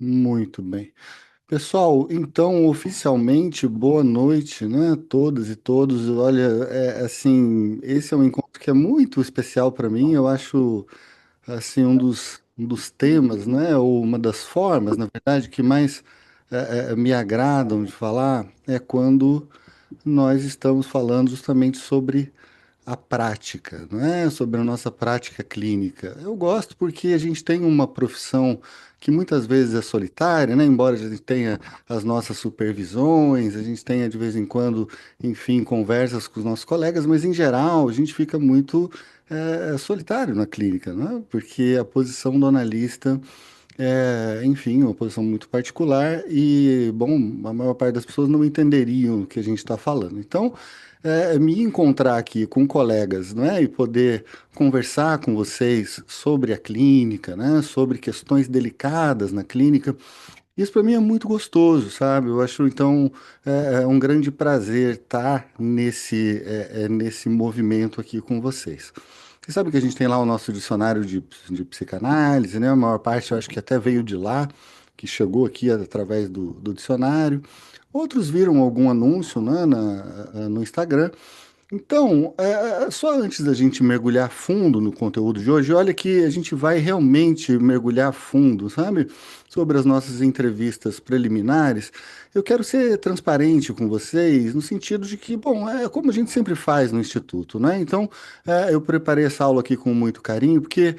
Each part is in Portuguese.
Muito bem. Pessoal, então, oficialmente, boa noite, né, a todas e todos. Olha, assim, esse é um encontro que é muito especial para mim. Eu acho, assim, um dos temas, né, ou uma das formas, na verdade, que mais me agradam de falar é quando nós estamos falando justamente sobre a prática, não é? Sobre a nossa prática clínica. Eu gosto porque a gente tem uma profissão que muitas vezes é solitária, né? Embora a gente tenha as nossas supervisões, a gente tenha de vez em quando, enfim, conversas com os nossos colegas, mas em geral a gente fica muito solitário na clínica, não é? Porque a posição do analista enfim, uma posição muito particular e, bom, a maior parte das pessoas não entenderiam o que a gente está falando. Então, me encontrar aqui com colegas, não é? E poder conversar com vocês sobre a clínica, né? Sobre questões delicadas na clínica, isso para mim é muito gostoso, sabe? Eu acho, então, é um grande prazer estar nesse movimento aqui com vocês. Você sabe que a gente tem lá o nosso dicionário de psicanálise, né? A maior parte eu acho que até veio de lá, que chegou aqui através do dicionário. Outros viram algum anúncio, né, no Instagram. Então, só antes da gente mergulhar fundo no conteúdo de hoje, olha que a gente vai realmente mergulhar fundo, sabe? Sobre as nossas entrevistas preliminares. Eu quero ser transparente com vocês, no sentido de que, bom, é como a gente sempre faz no Instituto, né? Então, eu preparei essa aula aqui com muito carinho, porque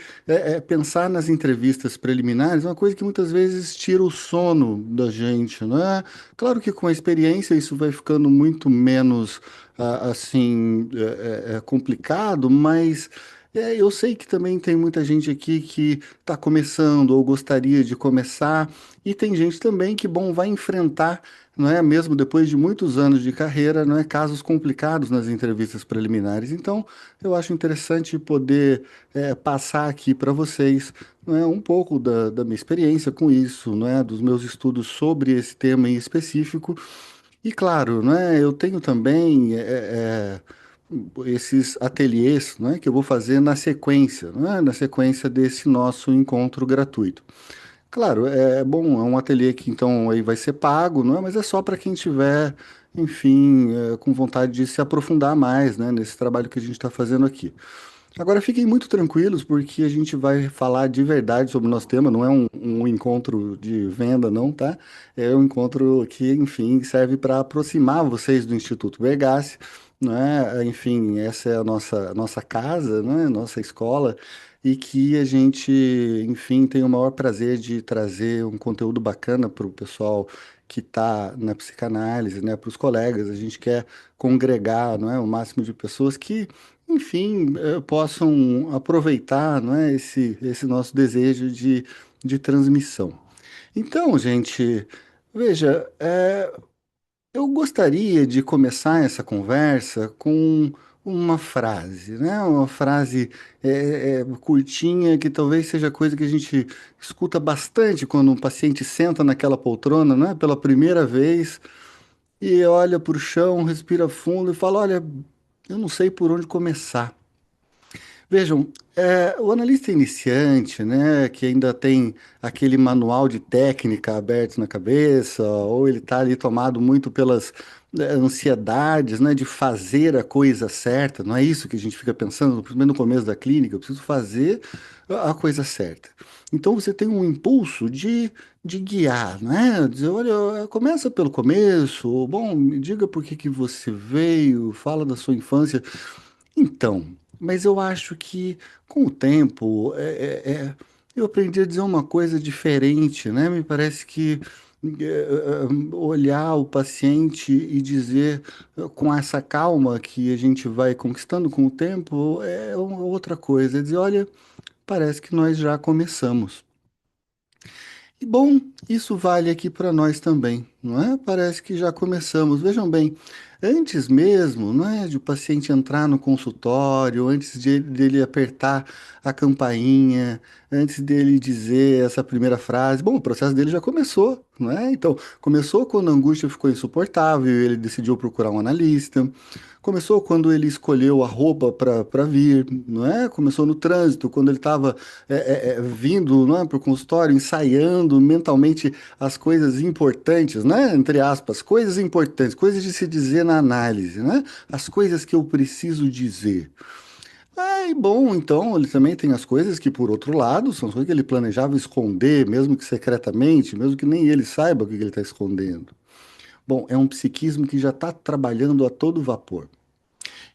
pensar nas entrevistas preliminares é uma coisa que muitas vezes tira o sono da gente, né? Claro que com a experiência isso vai ficando muito menos assim, é complicado, mas eu sei que também tem muita gente aqui que está começando ou gostaria de começar, e tem gente também que, bom, vai enfrentar, não é, mesmo depois de muitos anos de carreira, não é, casos complicados nas entrevistas preliminares. Então, eu acho interessante poder passar aqui para vocês, não é, um pouco da minha experiência com isso, não é, dos meus estudos sobre esse tema em específico. E claro, né, eu tenho também esses ateliês, né, que eu vou fazer na sequência, né, na sequência desse nosso encontro gratuito. Claro, é bom, é um ateliê que então aí vai ser pago, não é? Mas é só para quem tiver, enfim, com vontade de se aprofundar mais, né, nesse trabalho que a gente está fazendo aqui. Agora fiquem muito tranquilos, porque a gente vai falar de verdade sobre o nosso tema, não é um encontro de venda, não, tá? É um encontro que, enfim, serve para aproximar vocês do Instituto Vergassi, não é? Enfim, essa é a nossa casa, né? Nossa escola, e que a gente, enfim, tem o maior prazer de trazer um conteúdo bacana para o pessoal que está na psicanálise, né? Para os colegas, a gente quer congregar, não é? O máximo de pessoas que enfim, possam aproveitar, não é, esse nosso desejo de transmissão. Então, gente, veja, eu gostaria de começar essa conversa com uma frase, né? Uma frase curtinha que talvez seja coisa que a gente escuta bastante quando um paciente senta naquela poltrona, né? Pela primeira vez e olha para o chão, respira fundo e fala: Olha, eu não sei por onde começar. Vejam, o analista iniciante, né, que ainda tem aquele manual de técnica aberto na cabeça, ou ele está ali tomado muito pelas ansiedades, né, de fazer a coisa certa, não é isso que a gente fica pensando, principalmente no começo da clínica, eu preciso fazer a coisa certa. Então você tem um impulso de guiar, né, dizer, olha, começa pelo começo, ou, bom, me diga por que que você veio, fala da sua infância. Então, mas eu acho que com o tempo eu aprendi a dizer uma coisa diferente, né? Me parece que olhar o paciente e dizer com essa calma que a gente vai conquistando com o tempo é uma outra coisa. É dizer, olha, parece que nós já começamos. E bom, isso vale aqui para nós também. não é? Parece que já começamos. Vejam bem, antes mesmo, não é, de o paciente entrar no consultório, antes dele apertar a campainha, antes dele dizer essa primeira frase, bom, o processo dele já começou, não é? Então, começou quando a angústia ficou insuportável, ele decidiu procurar um analista. Começou quando ele escolheu a roupa para vir, não é? Começou no trânsito, quando ele estava vindo, não é, para o consultório, ensaiando mentalmente as coisas importantes, né? Entre aspas, coisas importantes, coisas de se dizer na análise, né? As coisas que eu preciso dizer. Ah, e bom, então ele também tem as coisas que, por outro lado, são as coisas que ele planejava esconder, mesmo que secretamente, mesmo que nem ele saiba o que ele está escondendo. Bom, é um psiquismo que já está trabalhando a todo vapor.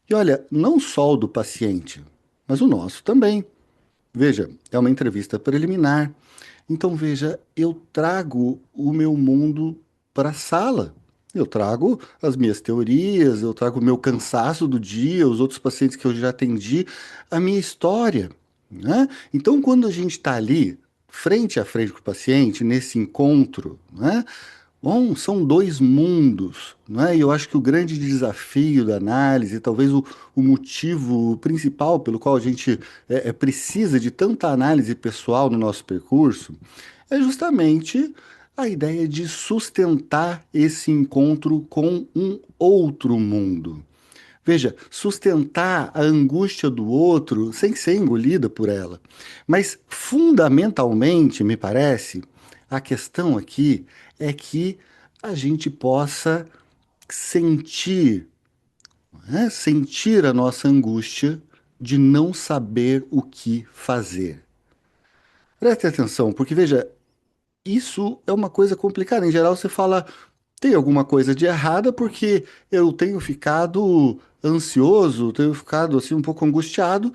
E olha, não só o do paciente, mas o nosso também. Veja, é uma entrevista preliminar. Então, veja, eu trago o meu mundo para a sala. Eu trago as minhas teorias, eu trago o meu cansaço do dia, os outros pacientes que eu já atendi, a minha história, né? Então, quando a gente está ali, frente a frente com o paciente, nesse encontro, né? Bom, são dois mundos, né? E eu acho que o grande desafio da análise, talvez o motivo principal pelo qual a gente precisa de tanta análise pessoal no nosso percurso, é justamente a ideia de sustentar esse encontro com um outro mundo. Veja, sustentar a angústia do outro sem ser engolida por ela. Mas, fundamentalmente, me parece, a questão aqui é que a gente possa sentir, né, sentir a nossa angústia de não saber o que fazer. Preste atenção, porque veja, isso é uma coisa complicada. Em geral, você fala, tem alguma coisa de errada porque eu tenho ficado ansioso, tenho ficado assim um pouco angustiado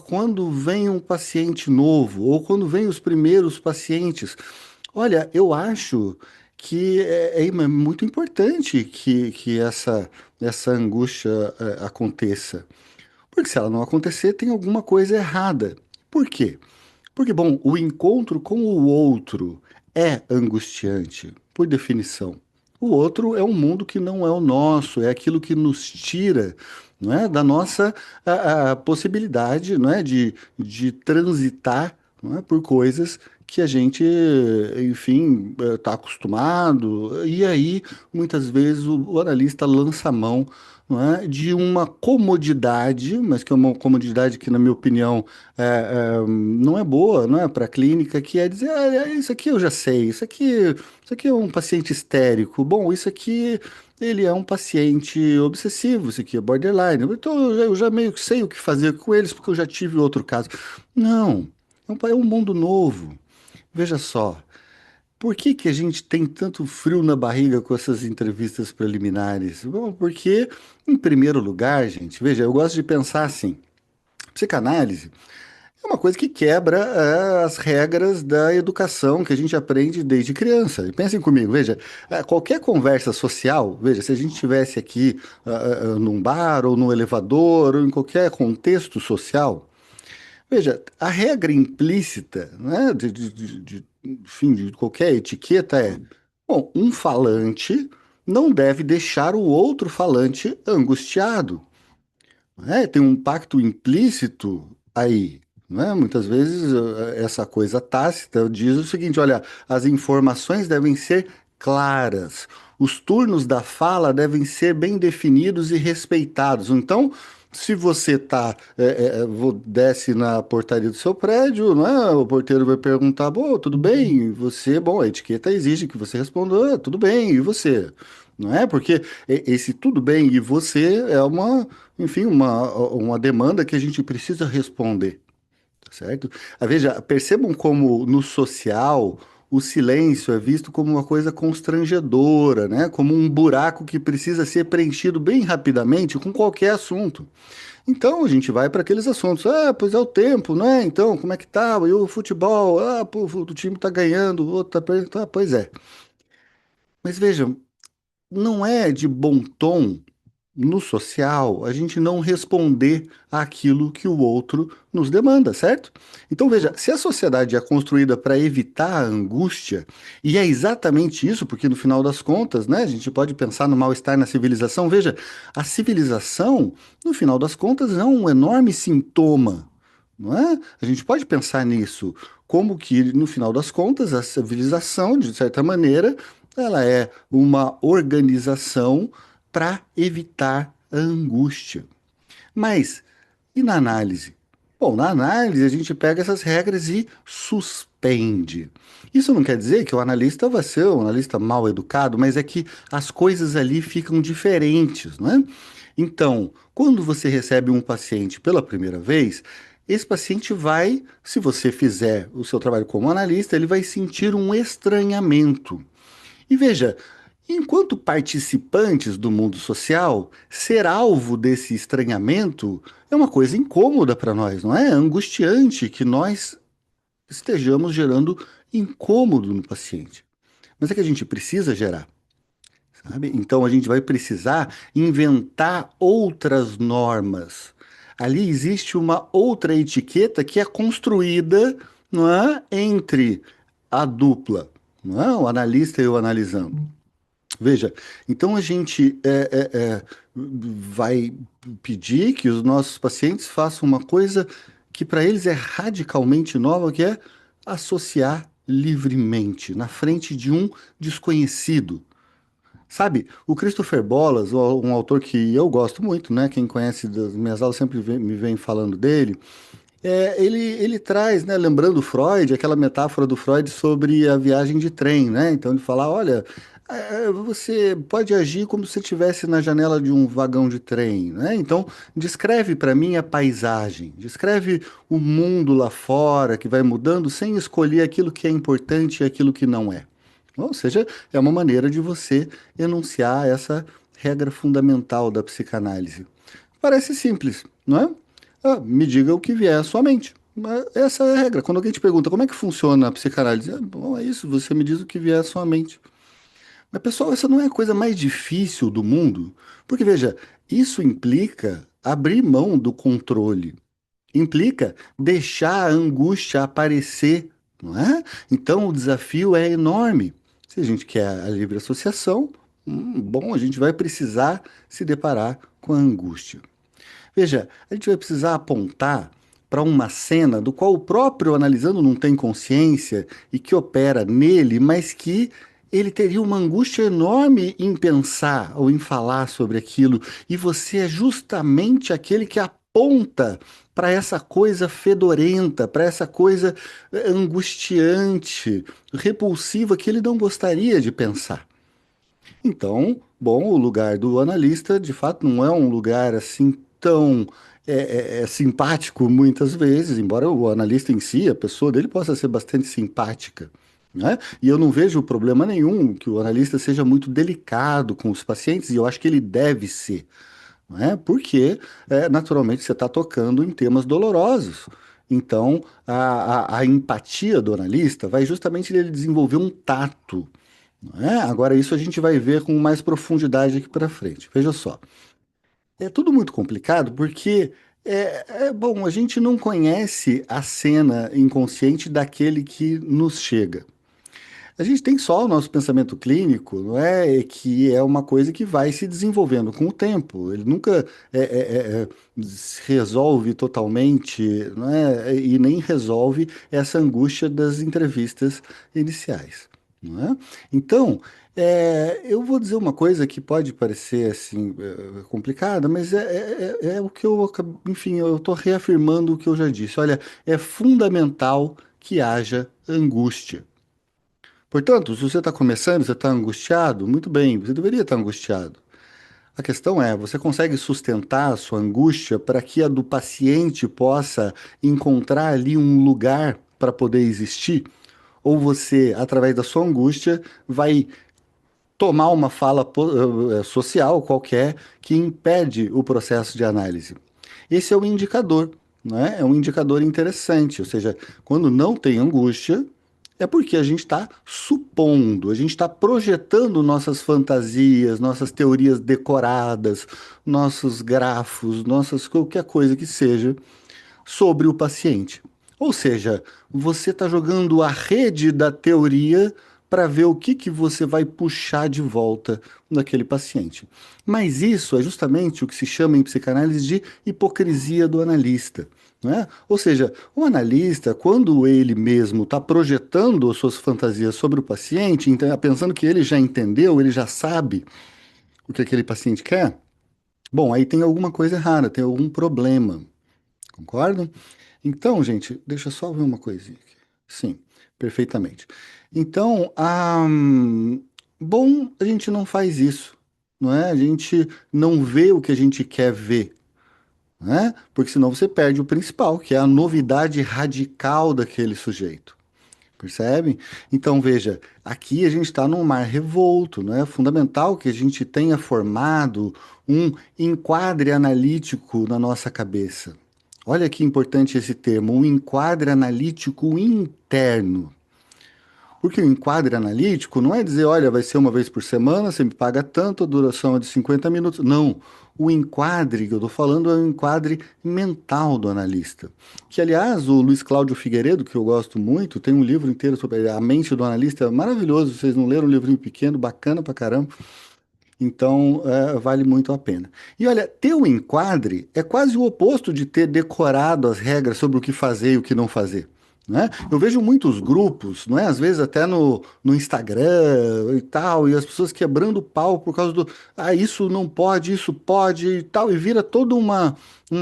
quando vem um paciente novo ou quando vem os primeiros pacientes. Olha, eu acho que é muito importante que essa angústia aconteça. Porque se ela não acontecer, tem alguma coisa errada. Por quê? Porque, bom, o encontro com o outro é angustiante, por definição. O outro é um mundo que não é o nosso, é aquilo que nos tira, não é, da nossa a possibilidade, não é, de transitar, não é, por coisas que a gente, enfim, está acostumado. E aí, muitas vezes, o analista lança a mão, não é, de uma comodidade, mas que é uma comodidade que, na minha opinião, não é boa, não é, para a clínica, que é dizer, isso aqui eu já sei, isso aqui é um paciente histérico, bom, isso aqui ele é um paciente obsessivo, isso aqui é borderline, então eu já meio que sei o que fazer com eles, porque eu já tive outro caso. Não, é um mundo novo. Veja só, por que que a gente tem tanto frio na barriga com essas entrevistas preliminares? Bom, porque, em primeiro lugar, gente, veja, eu gosto de pensar assim, psicanálise é uma coisa que quebra as regras da educação que a gente aprende desde criança. E pensem comigo, veja, qualquer conversa social, veja, se a gente estivesse aqui num bar ou num elevador ou em qualquer contexto social, veja, a regra implícita, né, enfim, de qualquer etiqueta é, bom, um falante não deve deixar o outro falante angustiado, né? Tem um pacto implícito aí, né? Muitas vezes essa coisa tácita diz o seguinte: olha, as informações devem ser claras, os turnos da fala devem ser bem definidos e respeitados. Então, se você desce na portaria do seu prédio, não é? O porteiro vai perguntar: bom, tudo bem? E você, bom, a etiqueta exige que você responda: tudo bem, e você? Não é? Porque esse tudo bem e você é enfim, uma demanda que a gente precisa responder, tá certo? Veja, percebam como no social o silêncio é visto como uma coisa constrangedora, né? Como um buraco que precisa ser preenchido bem rapidamente com qualquer assunto. Então a gente vai para aqueles assuntos. Ah, pois é o tempo, né? Então, como é que tá? E o futebol? Ah, pô, o time tá ganhando, o outro tá perdendo. Pois é. Mas vejam, não é de bom tom no social, a gente não responder àquilo que o outro nos demanda, certo? Então veja, se a sociedade é construída para evitar a angústia, e é exatamente isso, porque no final das contas, né, a gente pode pensar no mal-estar na civilização. Veja, a civilização, no final das contas, é um enorme sintoma, não é? A gente pode pensar nisso, como que, no final das contas, a civilização, de certa maneira, ela é uma organização para evitar a angústia. Mas e na análise? Bom, na análise a gente pega essas regras e suspende. Isso não quer dizer que o analista vai ser um analista mal educado, mas é que as coisas ali ficam diferentes, não é? Então, quando você recebe um paciente pela primeira vez, esse paciente vai, se você fizer o seu trabalho como analista, ele vai sentir um estranhamento. E veja, enquanto participantes do mundo social, ser alvo desse estranhamento é uma coisa incômoda para nós, não é? É angustiante que nós estejamos gerando incômodo no paciente. Mas é que a gente precisa gerar, sabe? Então a gente vai precisar inventar outras normas. Ali existe uma outra etiqueta que é construída, não é, entre a dupla, não é? O analista e o analisando. Veja, então a gente vai pedir que os nossos pacientes façam uma coisa que para eles é radicalmente nova, que é associar livremente na frente de um desconhecido. Sabe, o Christopher Bollas, um autor que eu gosto muito, né? Quem conhece das minhas aulas sempre me vem falando dele. Ele traz, né, lembrando Freud, aquela metáfora do Freud sobre a viagem de trem, né? Então ele fala, olha, você pode agir como se estivesse na janela de um vagão de trem, né? Então descreve para mim a paisagem, descreve o mundo lá fora que vai mudando sem escolher aquilo que é importante e aquilo que não é. Ou seja, é uma maneira de você enunciar essa regra fundamental da psicanálise. Parece simples, não é? Ah, me diga o que vier à sua mente. Mas essa é a regra. Quando alguém te pergunta como é que funciona a psicanálise, bom, é isso, você me diz o que vier à sua mente. Mas, pessoal, essa não é a coisa mais difícil do mundo, porque, veja, isso implica abrir mão do controle, implica deixar a angústia aparecer, não é? Então, o desafio é enorme. Se a gente quer a livre associação, bom, a gente vai precisar se deparar com a angústia. Veja, a gente vai precisar apontar para uma cena do qual o próprio analisando não tem consciência e que opera nele, mas que ele teria uma angústia enorme em pensar ou em falar sobre aquilo, e você é justamente aquele que aponta para essa coisa fedorenta, para essa coisa angustiante, repulsiva que ele não gostaria de pensar. Então, bom, o lugar do analista, de fato, não é um lugar assim tão simpático muitas vezes, embora o analista em si, a pessoa dele possa ser bastante simpática, né? E eu não vejo problema nenhum que o analista seja muito delicado com os pacientes, e eu acho que ele deve ser, não é? Porque, naturalmente, você está tocando em temas dolorosos. Então, a empatia do analista vai justamente ele desenvolver um tato, não é? Agora, isso a gente vai ver com mais profundidade aqui para frente. Veja só, é tudo muito complicado porque, bom, a gente não conhece a cena inconsciente daquele que nos chega. A gente tem só o nosso pensamento clínico, não é? Que é uma coisa que vai se desenvolvendo com o tempo. Ele nunca se resolve totalmente, não é? E nem resolve essa angústia das entrevistas iniciais, não é? Então, eu vou dizer uma coisa que pode parecer assim complicada, mas é o que enfim, eu estou reafirmando o que eu já disse. Olha, é fundamental que haja angústia. Portanto, se você está começando, você está angustiado, muito bem, você deveria estar angustiado. A questão é, você consegue sustentar a sua angústia para que a do paciente possa encontrar ali um lugar para poder existir? Ou você, através da sua angústia, vai tomar uma fala social qualquer que impede o processo de análise? Esse é o indicador, né? É um indicador interessante, ou seja, quando não tem angústia, É porque a gente está supondo, a gente está projetando nossas fantasias, nossas teorias decoradas, nossos grafos, nossas qualquer coisa que seja sobre o paciente. Ou seja, você está jogando a rede da teoria para ver o que que você vai puxar de volta daquele paciente. Mas isso é justamente o que se chama em psicanálise de hipocrisia do analista. Não é? Ou seja, o analista, quando ele mesmo está projetando as suas fantasias sobre o paciente, então, pensando que ele já entendeu, ele já sabe o que aquele paciente quer, bom, aí tem alguma coisa errada, tem algum problema. Concordam? Então, gente, deixa eu só ver uma coisinha aqui. Sim, perfeitamente. Então, bom, a gente não faz isso, não é? A gente não vê o que a gente quer ver, né? Porque senão você perde o principal, que é a novidade radical daquele sujeito. Percebe? Então, veja, aqui a gente está num mar revolto, não é? Fundamental que a gente tenha formado um enquadre analítico na nossa cabeça. Olha que importante esse termo, um enquadre analítico interno. Porque o enquadre analítico não é dizer, olha, vai ser uma vez por semana, você me paga tanto, a duração é de 50 minutos. Não. O enquadre que eu estou falando é o enquadre mental do analista. Que, aliás, o Luiz Cláudio Figueiredo, que eu gosto muito, tem um livro inteiro sobre a mente do analista, é maravilhoso. Vocês não leram um livrinho pequeno, bacana pra caramba. Então, vale muito a pena. E olha, ter um enquadre é quase o oposto de ter decorado as regras sobre o que fazer e o que não fazer. Né? Eu vejo muitos grupos, não é? Às vezes até no Instagram e tal, e as pessoas quebrando pau por causa do, isso não pode, isso pode e tal, e vira toda uma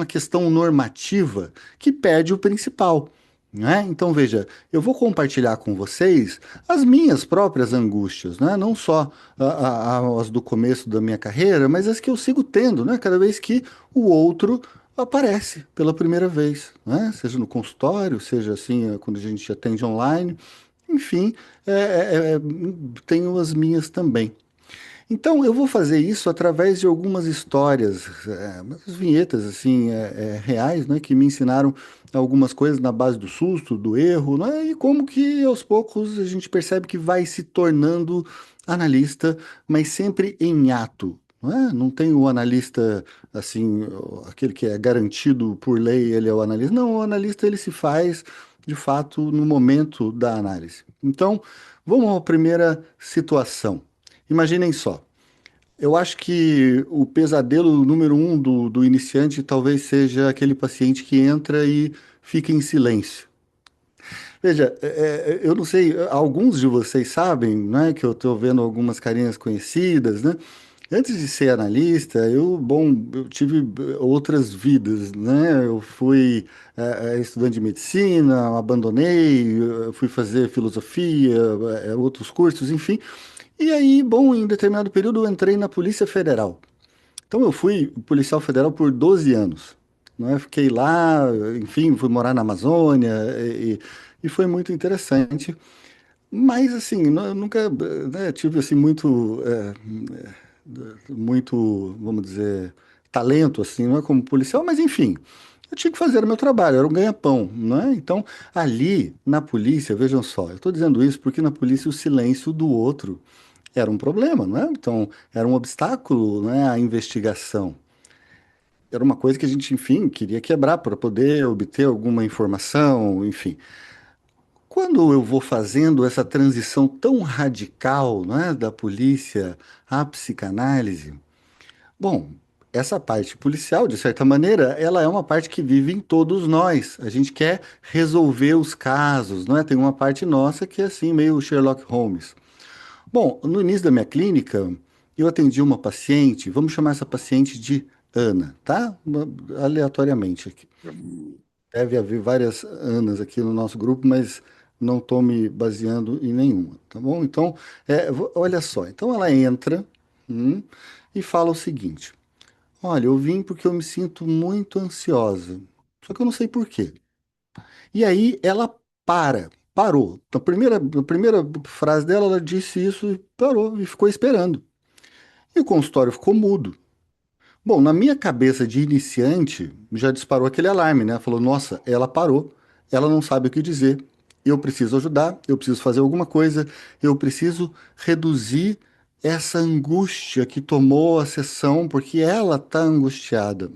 questão normativa que perde o principal. Né? Então, veja, eu vou compartilhar com vocês as minhas próprias angústias, né? Não só as do começo da minha carreira, mas as que eu sigo tendo, né? Cada vez que o outro aparece pela primeira vez, né? Seja no consultório, seja assim, quando a gente atende online, enfim, tenho as minhas também. Então, eu vou fazer isso através de algumas histórias, umas vinhetas assim, reais, né, que me ensinaram algumas coisas na base do susto, do erro, né, e como que aos poucos a gente percebe que vai se tornando analista, mas sempre em ato. Não é? Não tem o analista assim, aquele que é garantido por lei, ele é o analista. Não, o analista ele se faz de fato no momento da análise. Então, vamos à primeira situação. Imaginem só. Eu acho que o pesadelo número um do iniciante talvez seja aquele paciente que entra e fica em silêncio. Veja, eu não sei, alguns de vocês sabem, né, que eu estou vendo algumas carinhas conhecidas, né? Antes de ser analista, eu tive outras vidas, né? Eu fui estudante de medicina, abandonei, fui fazer filosofia, outros cursos, enfim. E aí, bom, em determinado período eu entrei na Polícia Federal. Então eu fui policial federal por 12 anos. Né? Fiquei lá, enfim, fui morar na Amazônia e foi muito interessante. Mas assim, eu nunca, né, tive assim muito, vamos dizer, talento assim, não é como policial, mas enfim, eu tinha que fazer o meu trabalho, era um ganha-pão, né? Então, ali na polícia, vejam só, eu estou dizendo isso porque na polícia o silêncio do outro era um problema, não é? Então, era um obstáculo, né, à investigação. Era uma coisa que a gente, enfim, queria quebrar para poder obter alguma informação, enfim. Quando eu vou fazendo essa transição tão radical, né, da polícia à psicanálise, bom, essa parte policial, de certa maneira, ela é uma parte que vive em todos nós. A gente quer resolver os casos, não é? Tem uma parte nossa que é assim, meio Sherlock Holmes. Bom, no início da minha clínica, eu atendi uma paciente, vamos chamar essa paciente de Ana, tá? Aleatoriamente aqui. Deve haver várias Anas aqui no nosso grupo, mas não estou me baseando em nenhuma, tá bom? Então, olha só. Então ela entra, e fala o seguinte: olha, eu vim porque eu me sinto muito ansiosa, só que eu não sei por quê. E aí ela parou. Na primeira frase dela, ela disse isso e parou e ficou esperando. E o consultório ficou mudo. Bom, na minha cabeça de iniciante, já disparou aquele alarme, né? Falou, nossa, ela parou, ela não sabe o que dizer. eu preciso ajudar, eu preciso fazer alguma coisa, eu preciso reduzir essa angústia que tomou a sessão, porque ela está angustiada.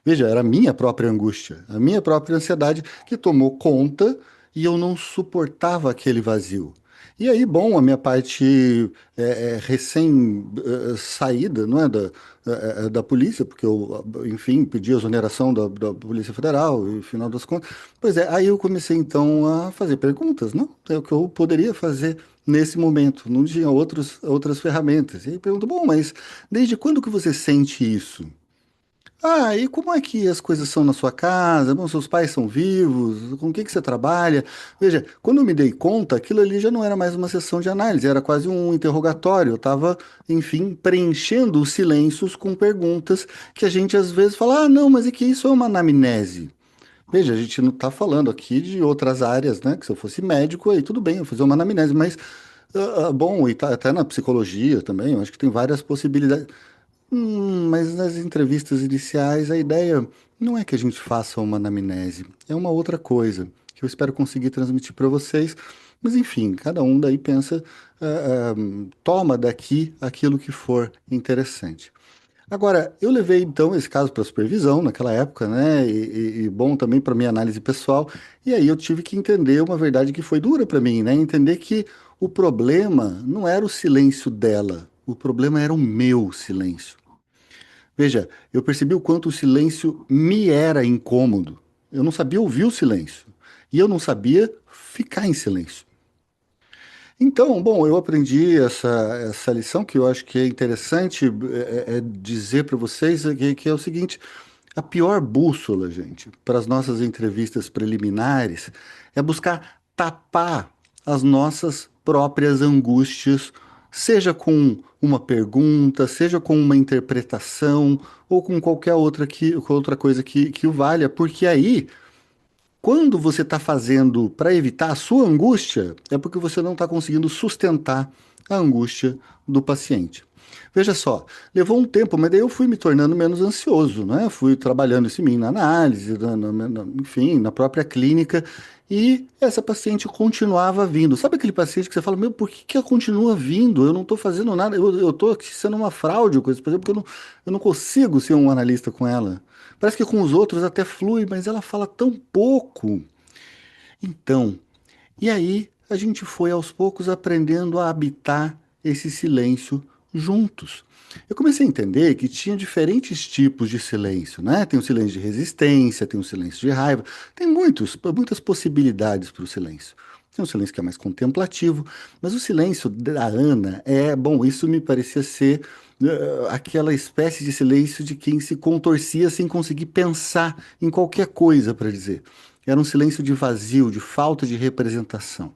Veja, era a minha própria angústia, a minha própria ansiedade que tomou conta e eu não suportava aquele vazio. E aí, bom, a minha parte recém-saída, não é, da polícia, porque eu, enfim, pedi a exoneração da Polícia Federal, e final das contas. Pois é, aí eu comecei então a fazer perguntas, não? É o que eu poderia fazer nesse momento, não tinha outras ferramentas. E aí pergunto, bom, mas desde quando que você sente isso? Ah, e como é que as coisas são na sua casa? Bom, seus pais são vivos? Com o que você trabalha? Veja, quando eu me dei conta, aquilo ali já não era mais uma sessão de análise, era quase um interrogatório. Eu estava, enfim, preenchendo os silêncios com perguntas que a gente às vezes fala, ah, não, mas é que isso é uma anamnese. Veja, a gente não está falando aqui de outras áreas, né? Que se eu fosse médico, aí tudo bem, eu fazer uma anamnese, mas, bom, e até na psicologia também, eu acho que tem várias possibilidades. Mas nas entrevistas iniciais a ideia não é que a gente faça uma anamnese, é uma outra coisa que eu espero conseguir transmitir para vocês. Mas enfim, cada um daí pensa, toma daqui aquilo que for interessante. Agora, eu levei então esse caso para supervisão naquela época, né? E bom também para minha análise pessoal. E aí eu tive que entender uma verdade que foi dura para mim, né? Entender que o problema não era o silêncio dela, o problema era o meu silêncio. Veja, eu percebi o quanto o silêncio me era incômodo. Eu não sabia ouvir o silêncio. E eu não sabia ficar em silêncio. Então, bom, eu aprendi essa lição que eu acho que é interessante dizer para vocês que é o seguinte: a pior bússola, gente, para as nossas entrevistas preliminares é buscar tapar as nossas próprias angústias, seja com uma pergunta, seja com uma interpretação ou com qualquer com outra coisa que o valha, porque aí quando você está fazendo para evitar a sua angústia, é porque você não está conseguindo sustentar a angústia do paciente. Veja só, levou um tempo, mas daí eu fui me tornando menos ansioso, né? Fui trabalhando isso em mim na análise, enfim, na própria clínica, e essa paciente continuava vindo. Sabe aquele paciente que você fala, meu, por que que ela continua vindo? Eu não estou fazendo nada, eu estou aqui sendo uma fraude, coisa, por exemplo, porque eu não consigo ser um analista com ela. Parece que com os outros até flui, mas ela fala tão pouco. Então, e aí a gente foi aos poucos aprendendo a habitar esse silêncio juntos. Eu comecei a entender que tinha diferentes tipos de silêncio, né? Tem o silêncio de resistência, tem o silêncio de raiva, tem muitas possibilidades para o silêncio. Tem um silêncio que é mais contemplativo, mas o silêncio da Ana bom, isso me parecia ser aquela espécie de silêncio de quem se contorcia sem conseguir pensar em qualquer coisa para dizer. Era um silêncio de vazio, de falta de representação.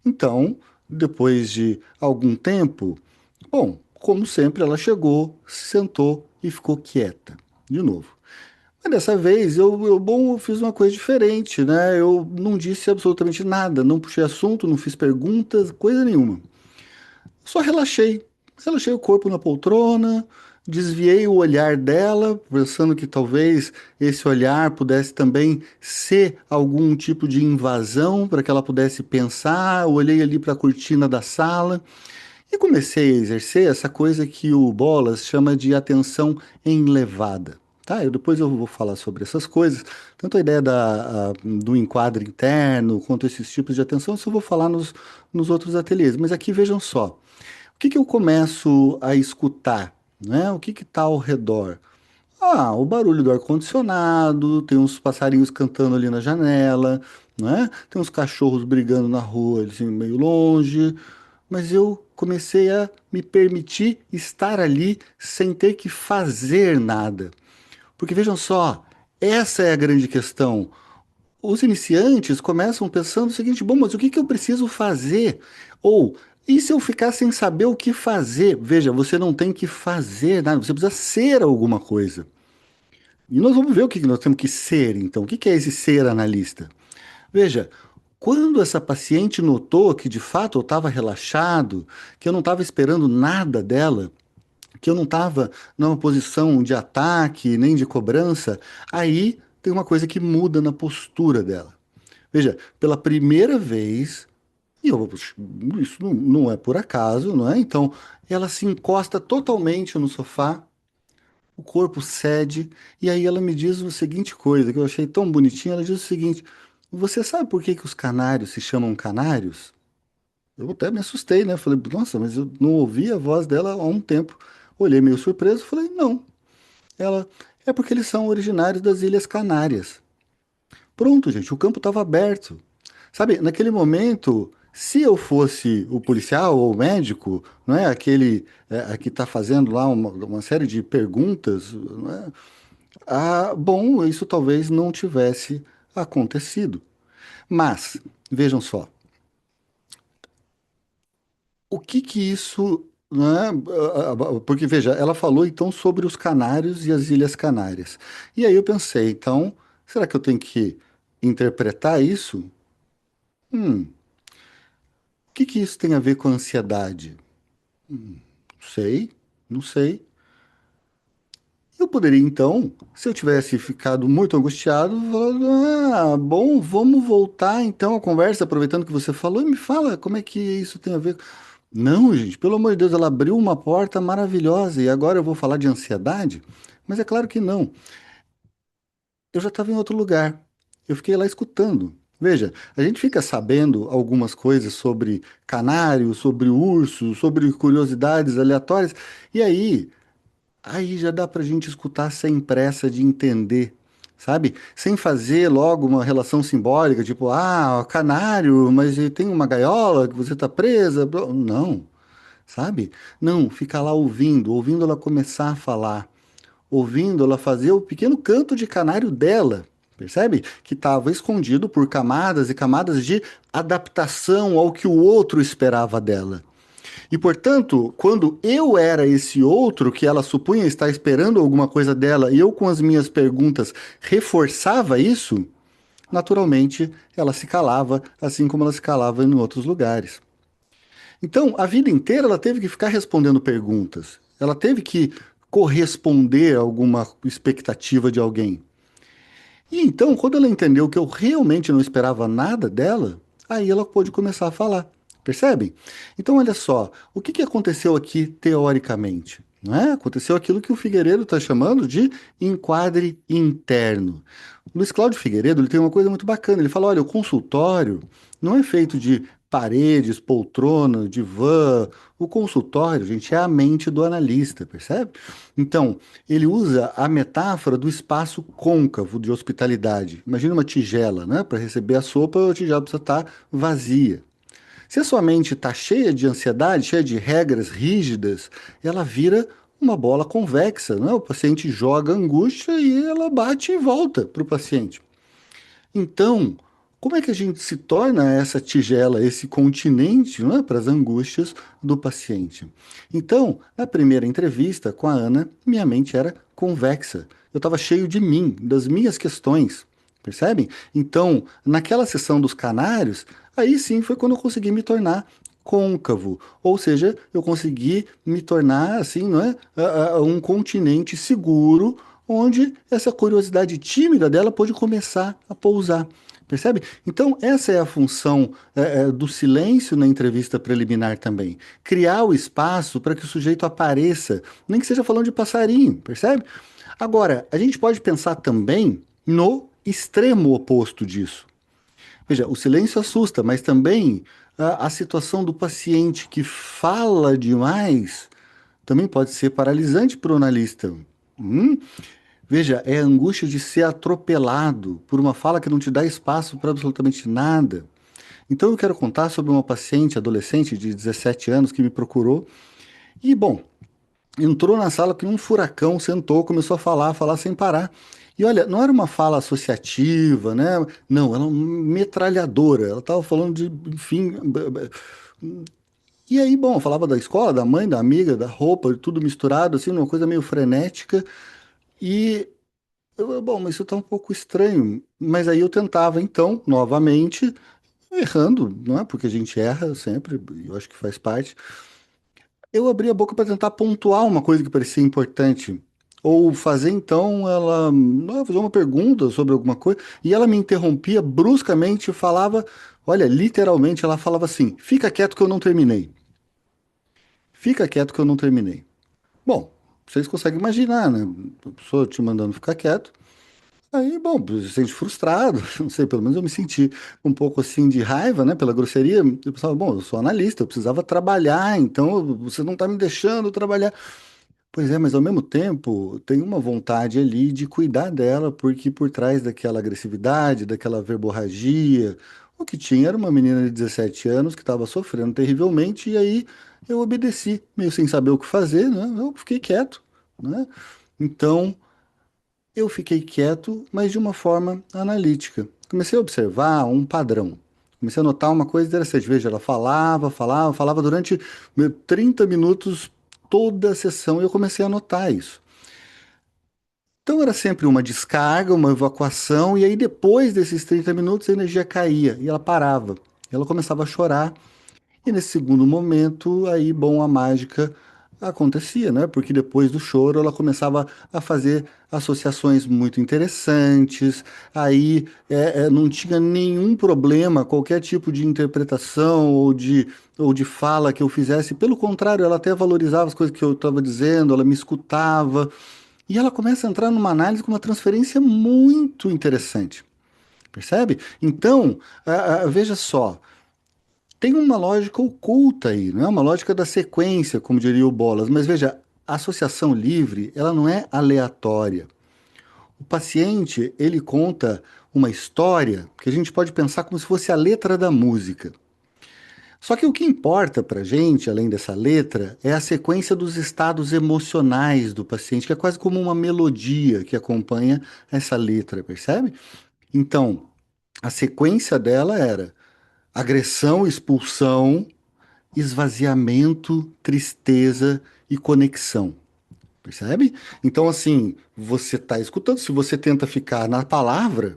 Então, depois de algum tempo, bom, como sempre, ela chegou, se sentou e ficou quieta, de novo. Mas dessa vez eu fiz uma coisa diferente, né? Eu não disse absolutamente nada, não puxei assunto, não fiz perguntas, coisa nenhuma. Só relaxei. Relaxei o corpo na poltrona, desviei o olhar dela, pensando que talvez esse olhar pudesse também ser algum tipo de invasão para que ela pudesse pensar. Olhei ali para a cortina da sala e comecei a exercer essa coisa que o Bolas chama de atenção enlevada. Tá, depois eu vou falar sobre essas coisas, tanto a ideia do enquadre interno, quanto esses tipos de atenção, isso eu vou falar nos outros ateliês. Mas aqui vejam só, o que que eu começo a escutar, né? O que que está ao redor? Ah, o barulho do ar-condicionado, tem uns passarinhos cantando ali na janela, né? Tem uns cachorros brigando na rua, assim, meio longe. Mas eu comecei a me permitir estar ali sem ter que fazer nada. Porque vejam só, essa é a grande questão. Os iniciantes começam pensando o seguinte: bom, mas o que que eu preciso fazer? Ou, e se eu ficar sem saber o que fazer? Veja, você não tem que fazer nada, você precisa ser alguma coisa. E nós vamos ver o que que nós temos que ser, então. O que que é esse ser analista? Veja, quando essa paciente notou que de fato eu estava relaxado, que eu não estava esperando nada dela, que eu não estava numa posição de ataque nem de cobrança, aí tem uma coisa que muda na postura dela. Veja, pela primeira vez, e eu, isso não é por acaso, não é? Então, ela se encosta totalmente no sofá, o corpo cede, e aí ela me diz a seguinte coisa, que eu achei tão bonitinha, ela diz o seguinte: você sabe por que que os canários se chamam canários? Eu até me assustei, né? Falei, nossa, mas eu não ouvi a voz dela há um tempo. Olhei meio surpreso, falei, não. Ela, é porque eles são originários das Ilhas Canárias. Pronto, gente, o campo estava aberto. Sabe, naquele momento, se eu fosse o policial ou o médico, não é? Aquele que está fazendo lá uma série de perguntas, não é? Ah, bom, isso talvez não tivesse acontecido. Mas, vejam só, o que que isso, né? Porque veja, ela falou então sobre os Canários e as Ilhas Canárias. E aí eu pensei, então, será que eu tenho que interpretar isso? O que que isso tem a ver com ansiedade? Sei, não sei. Eu poderia então, se eu tivesse ficado muito angustiado, falar, ah, bom, vamos voltar então à conversa, aproveitando que você falou, e me fala como é que isso tem a ver. Não, gente, pelo amor de Deus, ela abriu uma porta maravilhosa e agora eu vou falar de ansiedade? Mas é claro que não. Eu já estava em outro lugar. Eu fiquei lá escutando. Veja, a gente fica sabendo algumas coisas sobre canário, sobre urso, sobre curiosidades aleatórias, e aí já dá para a gente escutar sem pressa de entender, sabe? Sem fazer logo uma relação simbólica, tipo, ah, canário, mas ele tem uma gaiola que você está presa. Não, sabe? Não, fica lá ouvindo, ouvindo ela começar a falar, ouvindo ela fazer o pequeno canto de canário dela, percebe? Que estava escondido por camadas e camadas de adaptação ao que o outro esperava dela. E, portanto, quando eu era esse outro que ela supunha estar esperando alguma coisa dela e eu, com as minhas perguntas, reforçava isso, naturalmente ela se calava, assim como ela se calava em outros lugares. Então, a vida inteira ela teve que ficar respondendo perguntas. Ela teve que corresponder a alguma expectativa de alguém. E então, quando ela entendeu que eu realmente não esperava nada dela, aí ela pôde começar a falar. Percebem? Então, olha só, o que que aconteceu aqui teoricamente? Não é? Aconteceu aquilo que o Figueiredo está chamando de enquadre interno. O Luiz Cláudio Figueiredo ele tem uma coisa muito bacana. Ele fala: olha, o consultório não é feito de paredes, poltrona, divã. O consultório, gente, é a mente do analista, percebe? Então, ele usa a metáfora do espaço côncavo de hospitalidade. Imagina uma tigela, né? Para receber a sopa, a tigela precisa estar vazia. Se a sua mente está cheia de ansiedade, cheia de regras rígidas, ela vira uma bola convexa, né? O paciente joga angústia e ela bate e volta para o paciente. Então, como é que a gente se torna essa tigela, esse continente, não é, para as angústias do paciente? Então, na primeira entrevista com a Ana, minha mente era convexa. Eu estava cheio de mim, das minhas questões, percebem? Então, naquela sessão dos canários, aí sim foi quando eu consegui me tornar côncavo, ou seja, eu consegui me tornar assim, não é, um continente seguro onde essa curiosidade tímida dela pode começar a pousar. Percebe? Então, essa é a função do silêncio na entrevista preliminar também. Criar o espaço para que o sujeito apareça, nem que seja falando de passarinho, percebe? Agora, a gente pode pensar também no extremo oposto disso. Veja, o silêncio assusta, mas também a situação do paciente que fala demais também pode ser paralisante para o analista. Hum? Veja, é a angústia de ser atropelado por uma fala que não te dá espaço para absolutamente nada. Então eu quero contar sobre uma paciente adolescente de 17 anos que me procurou e, bom, entrou na sala que um furacão sentou, começou a falar sem parar. E olha, não era uma fala associativa, né? Não, era uma metralhadora. Ela estava falando de, enfim. E aí, bom, eu falava da escola, da mãe, da amiga, da roupa, tudo misturado, assim, numa coisa meio frenética. E bom, mas isso está um pouco estranho. Mas aí eu tentava, então, novamente, errando, não é? Porque a gente erra sempre, eu acho que faz parte. Eu abri a boca para tentar pontuar uma coisa que parecia importante. Ou fazer então, ela fazer uma pergunta sobre alguma coisa e ela me interrompia bruscamente e falava, olha, literalmente ela falava assim: fica quieto que eu não terminei. Fica quieto que eu não terminei. Bom, vocês conseguem imaginar, né? A pessoa te mandando ficar quieto. Aí, bom, você se sente frustrado, não sei, pelo menos eu me senti um pouco assim de raiva, né, pela grosseria. Eu pensava, bom, eu sou analista, eu precisava trabalhar, então você não está me deixando trabalhar. Pois é, mas ao mesmo tempo tem uma vontade ali de cuidar dela, porque por trás daquela agressividade, daquela verborragia, o que tinha era uma menina de 17 anos que estava sofrendo terrivelmente, e aí eu obedeci, meio sem saber o que fazer, né? Eu fiquei quieto, né? Então eu fiquei quieto, mas de uma forma analítica. Comecei a observar um padrão. Comecei a notar uma coisa interessante. Veja, ela falava durante 30 minutos toda a sessão e eu comecei a notar isso. Então era sempre uma descarga, uma evacuação, e aí depois desses 30 minutos a energia caía e ela parava. Ela começava a chorar e nesse segundo momento, aí, bom, a mágica acontecia, né? Porque depois do choro ela começava a fazer associações muito interessantes, aí não tinha nenhum problema, qualquer tipo de interpretação ou de fala que eu fizesse. Pelo contrário, ela até valorizava as coisas que eu estava dizendo, ela me escutava, e ela começa a entrar numa análise com uma transferência muito interessante. Percebe? Então, veja só, tem uma lógica oculta aí, não é uma lógica da sequência, como diria o Bolas, mas veja, a associação livre, ela não é aleatória. O paciente, ele conta uma história que a gente pode pensar como se fosse a letra da música. Só que o que importa para a gente, além dessa letra, é a sequência dos estados emocionais do paciente, que é quase como uma melodia que acompanha essa letra, percebe? Então, a sequência dela era agressão, expulsão, esvaziamento, tristeza e conexão. Percebe? Então, assim, você está escutando, se você tenta ficar na palavra,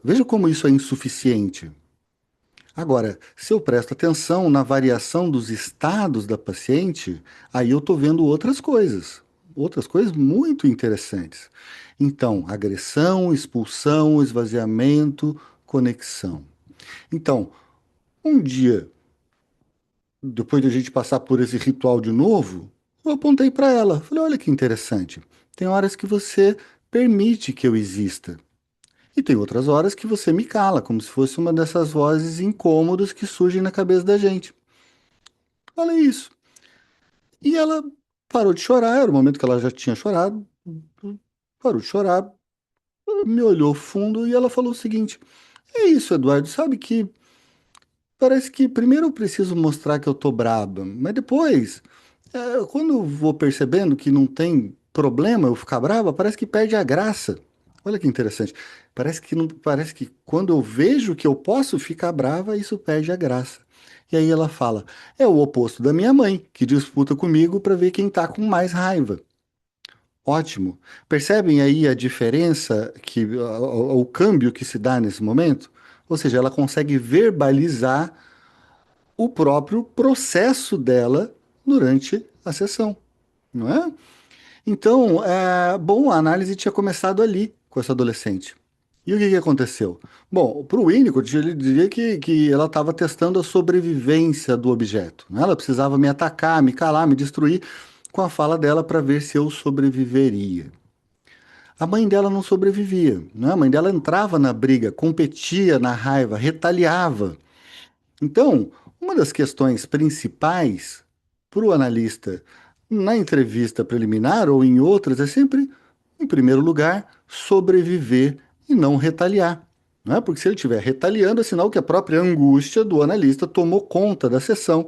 veja como isso é insuficiente. Agora, se eu presto atenção na variação dos estados da paciente, aí eu estou vendo outras coisas muito interessantes. Então, agressão, expulsão, esvaziamento, conexão. Então, um dia depois de a gente passar por esse ritual de novo, eu apontei para ela. Falei: olha que interessante. Tem horas que você permite que eu exista. E tem outras horas que você me cala, como se fosse uma dessas vozes incômodas que surgem na cabeça da gente. Falei isso. E ela parou de chorar, era o momento que ela já tinha chorado. Parou de chorar, me olhou fundo e ela falou o seguinte: é isso, Eduardo, sabe que parece que primeiro eu preciso mostrar que eu tô braba, mas depois, quando eu vou percebendo que não tem problema eu ficar brava, parece que perde a graça. Olha que interessante. Parece que não, parece que quando eu vejo que eu posso ficar brava, isso perde a graça. E aí ela fala: é o oposto da minha mãe, que disputa comigo para ver quem tá com mais raiva. Ótimo. Percebem aí a diferença que o câmbio que se dá nesse momento? Ou seja, ela consegue verbalizar o próprio processo dela durante a sessão, não é? Então, bom, a análise tinha começado ali com essa adolescente. E o que que aconteceu? Bom, para o Winnicott, ele diria que ela estava testando a sobrevivência do objeto, né? Ela precisava me atacar, me calar, me destruir com a fala dela para ver se eu sobreviveria. A mãe dela não sobrevivia, né? A mãe dela entrava na briga, competia na raiva, retaliava. Então, uma das questões principais para o analista na entrevista preliminar ou em outras é sempre, em primeiro lugar, sobreviver e não retaliar. Não é? Porque se ele estiver retaliando, é sinal que a própria angústia do analista tomou conta da sessão.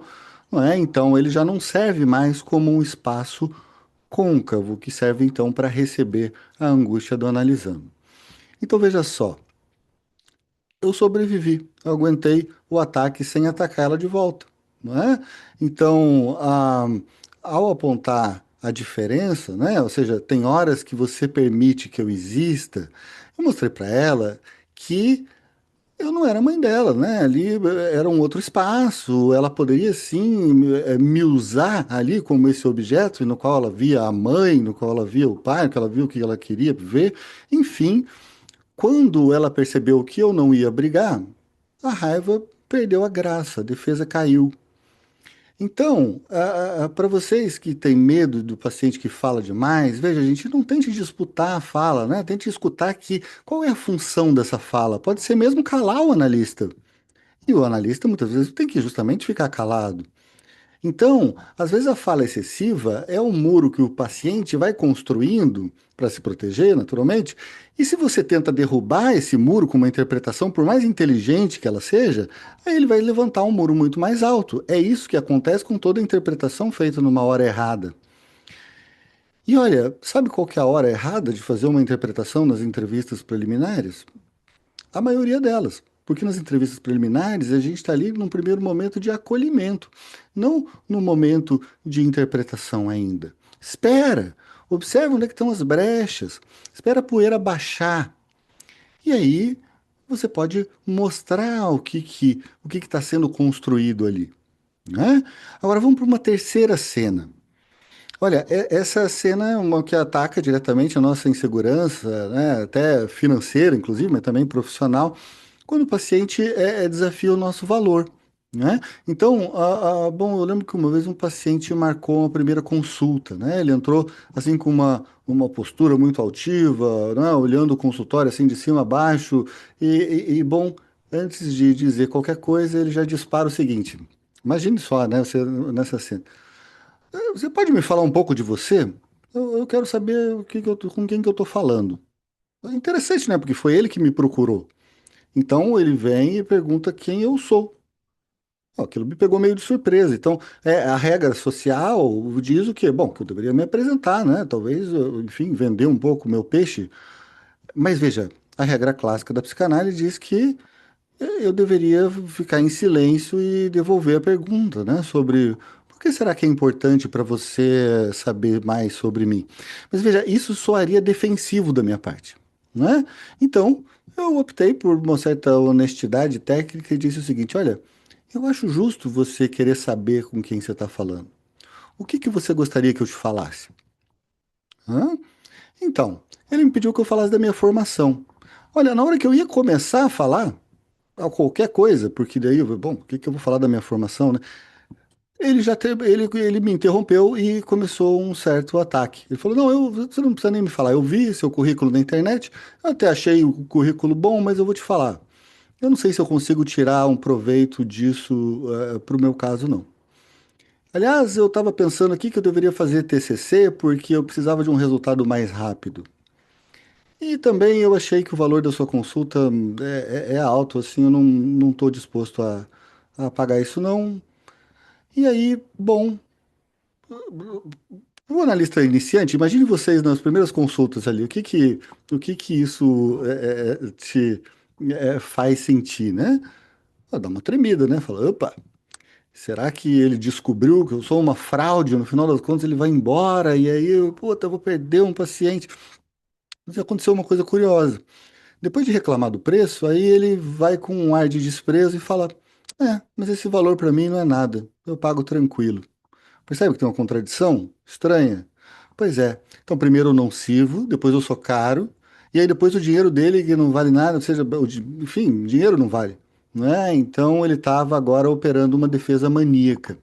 Não é? Então, ele já não serve mais como um espaço côncavo, que serve então para receber a angústia do analisando. Então, veja só, eu sobrevivi, eu aguentei o ataque sem atacar ela de volta, não é? Então, ao apontar a diferença, né? Ou seja, tem horas que você permite que eu exista, eu mostrei para ela que Eu não era mãe dela, né? Ali era um outro espaço, ela poderia sim me usar ali como esse objeto no qual ela via a mãe, no qual ela via o pai, no qual ela via o que ela queria ver. Enfim, quando ela percebeu que eu não ia brigar, a raiva perdeu a graça, a defesa caiu. Então, para vocês que têm medo do paciente que fala demais, veja, a gente não tente disputar a fala, né? Tente escutar que qual é a função dessa fala. Pode ser mesmo calar o analista. E o analista muitas vezes tem que justamente ficar calado. Então, às vezes a fala excessiva é um muro que o paciente vai construindo para se proteger, naturalmente. E se você tenta derrubar esse muro com uma interpretação, por mais inteligente que ela seja, aí ele vai levantar um muro muito mais alto. É isso que acontece com toda interpretação feita numa hora errada. E olha, sabe qual que é a hora errada de fazer uma interpretação nas entrevistas preliminares? A maioria delas. Porque nas entrevistas preliminares a gente está ali num primeiro momento de acolhimento, não no momento de interpretação ainda. Espera, observa onde é que estão as brechas, espera a poeira baixar. E aí você pode mostrar o que está sendo construído ali. Né? Agora vamos para uma terceira cena. Olha, essa cena é uma que ataca diretamente a nossa insegurança, né, até financeira, inclusive, mas também profissional, quando o paciente desafia o nosso valor, né? Então, bom, eu lembro que uma vez um paciente marcou uma primeira consulta, né? Ele entrou assim com uma postura muito altiva, né, olhando o consultório assim de cima a baixo bom, antes de dizer qualquer coisa, ele já dispara o seguinte. Imagine só, né, você nessa cena. Você pode me falar um pouco de você? Eu quero saber com quem que eu estou falando. É interessante, né? Porque foi ele que me procurou. Então ele vem e pergunta quem eu sou. Ó, aquilo me pegou meio de surpresa. Então, a regra social diz o quê? Bom, que eu deveria me apresentar, né? Talvez, enfim, vender um pouco o meu peixe. Mas veja, a regra clássica da psicanálise diz que eu deveria ficar em silêncio e devolver a pergunta, né? Sobre por que será que é importante para você saber mais sobre mim? Mas veja, isso soaria defensivo da minha parte, né? Então, eu optei por uma certa honestidade técnica e disse o seguinte: olha, eu acho justo você querer saber com quem você está falando. O que que você gostaria que eu te falasse? Hã? Então, ele me pediu que eu falasse da minha formação. Olha, na hora que eu ia começar a falar, a qualquer coisa, porque daí, bom, o que que eu vou falar da minha formação, né? Ele me interrompeu e começou um certo ataque. Ele falou: Não, você não precisa nem me falar. Eu vi seu currículo na internet, eu até achei o currículo bom, mas eu vou te falar. Eu não sei se eu consigo tirar um proveito disso para o meu caso, não. Aliás, eu estava pensando aqui que eu deveria fazer TCC porque eu precisava de um resultado mais rápido. E também eu achei que o valor da sua consulta é alto, assim, eu não estou disposto a pagar isso, não. E aí, bom, o analista iniciante, imagine vocês nas primeiras consultas ali, o que que isso te faz sentir, né? Dá uma tremida, né? Fala, opa, será que ele descobriu que eu sou uma fraude? No final das contas, ele vai embora e aí, puta, eu vou perder um paciente. Mas aconteceu uma coisa curiosa. Depois de reclamar do preço, aí ele vai com um ar de desprezo e fala: mas esse valor para mim não é nada, eu pago tranquilo. Percebe que tem uma contradição estranha? Pois é. Então, primeiro eu não sirvo, depois eu sou caro, e aí depois o dinheiro dele que não vale nada, ou seja, enfim, o dinheiro não vale. Né? Então ele estava agora operando uma defesa maníaca.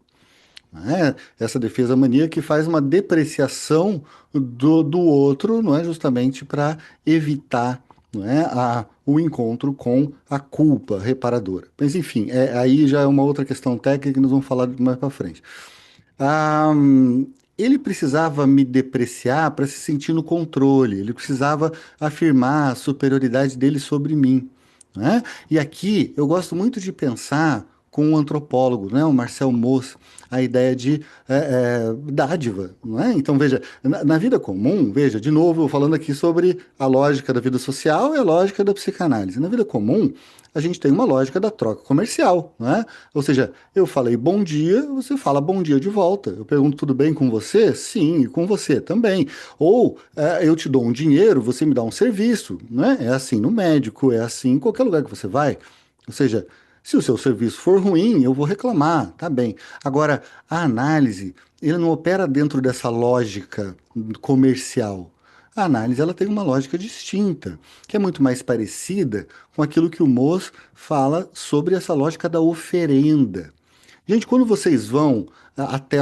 Né? Essa defesa maníaca que faz uma depreciação do outro, não é justamente para evitar, não é, o encontro com a culpa reparadora. Mas enfim, aí já é uma outra questão técnica que nós vamos falar mais para frente. Ah, ele precisava me depreciar para se sentir no controle, ele precisava afirmar a superioridade dele sobre mim, né? E aqui eu gosto muito de pensar com um antropólogo, né, o Marcel Mauss, a ideia de dádiva, não é? Então, veja, na vida comum, veja, de novo, falando aqui sobre a lógica da vida social e a lógica da psicanálise. Na vida comum, a gente tem uma lógica da troca comercial, né? Ou seja, eu falei bom dia, você fala bom dia de volta. Eu pergunto tudo bem com você? Sim, e com você também. Ou eu te dou um dinheiro, você me dá um serviço, né? É assim no médico, é assim em qualquer lugar que você vai. Ou seja, se o seu serviço for ruim, eu vou reclamar, tá bem. Agora, a análise, ele não opera dentro dessa lógica comercial. A análise, ela tem uma lógica distinta, que é muito mais parecida com aquilo que o Moss fala sobre essa lógica da oferenda. Gente, quando vocês vão até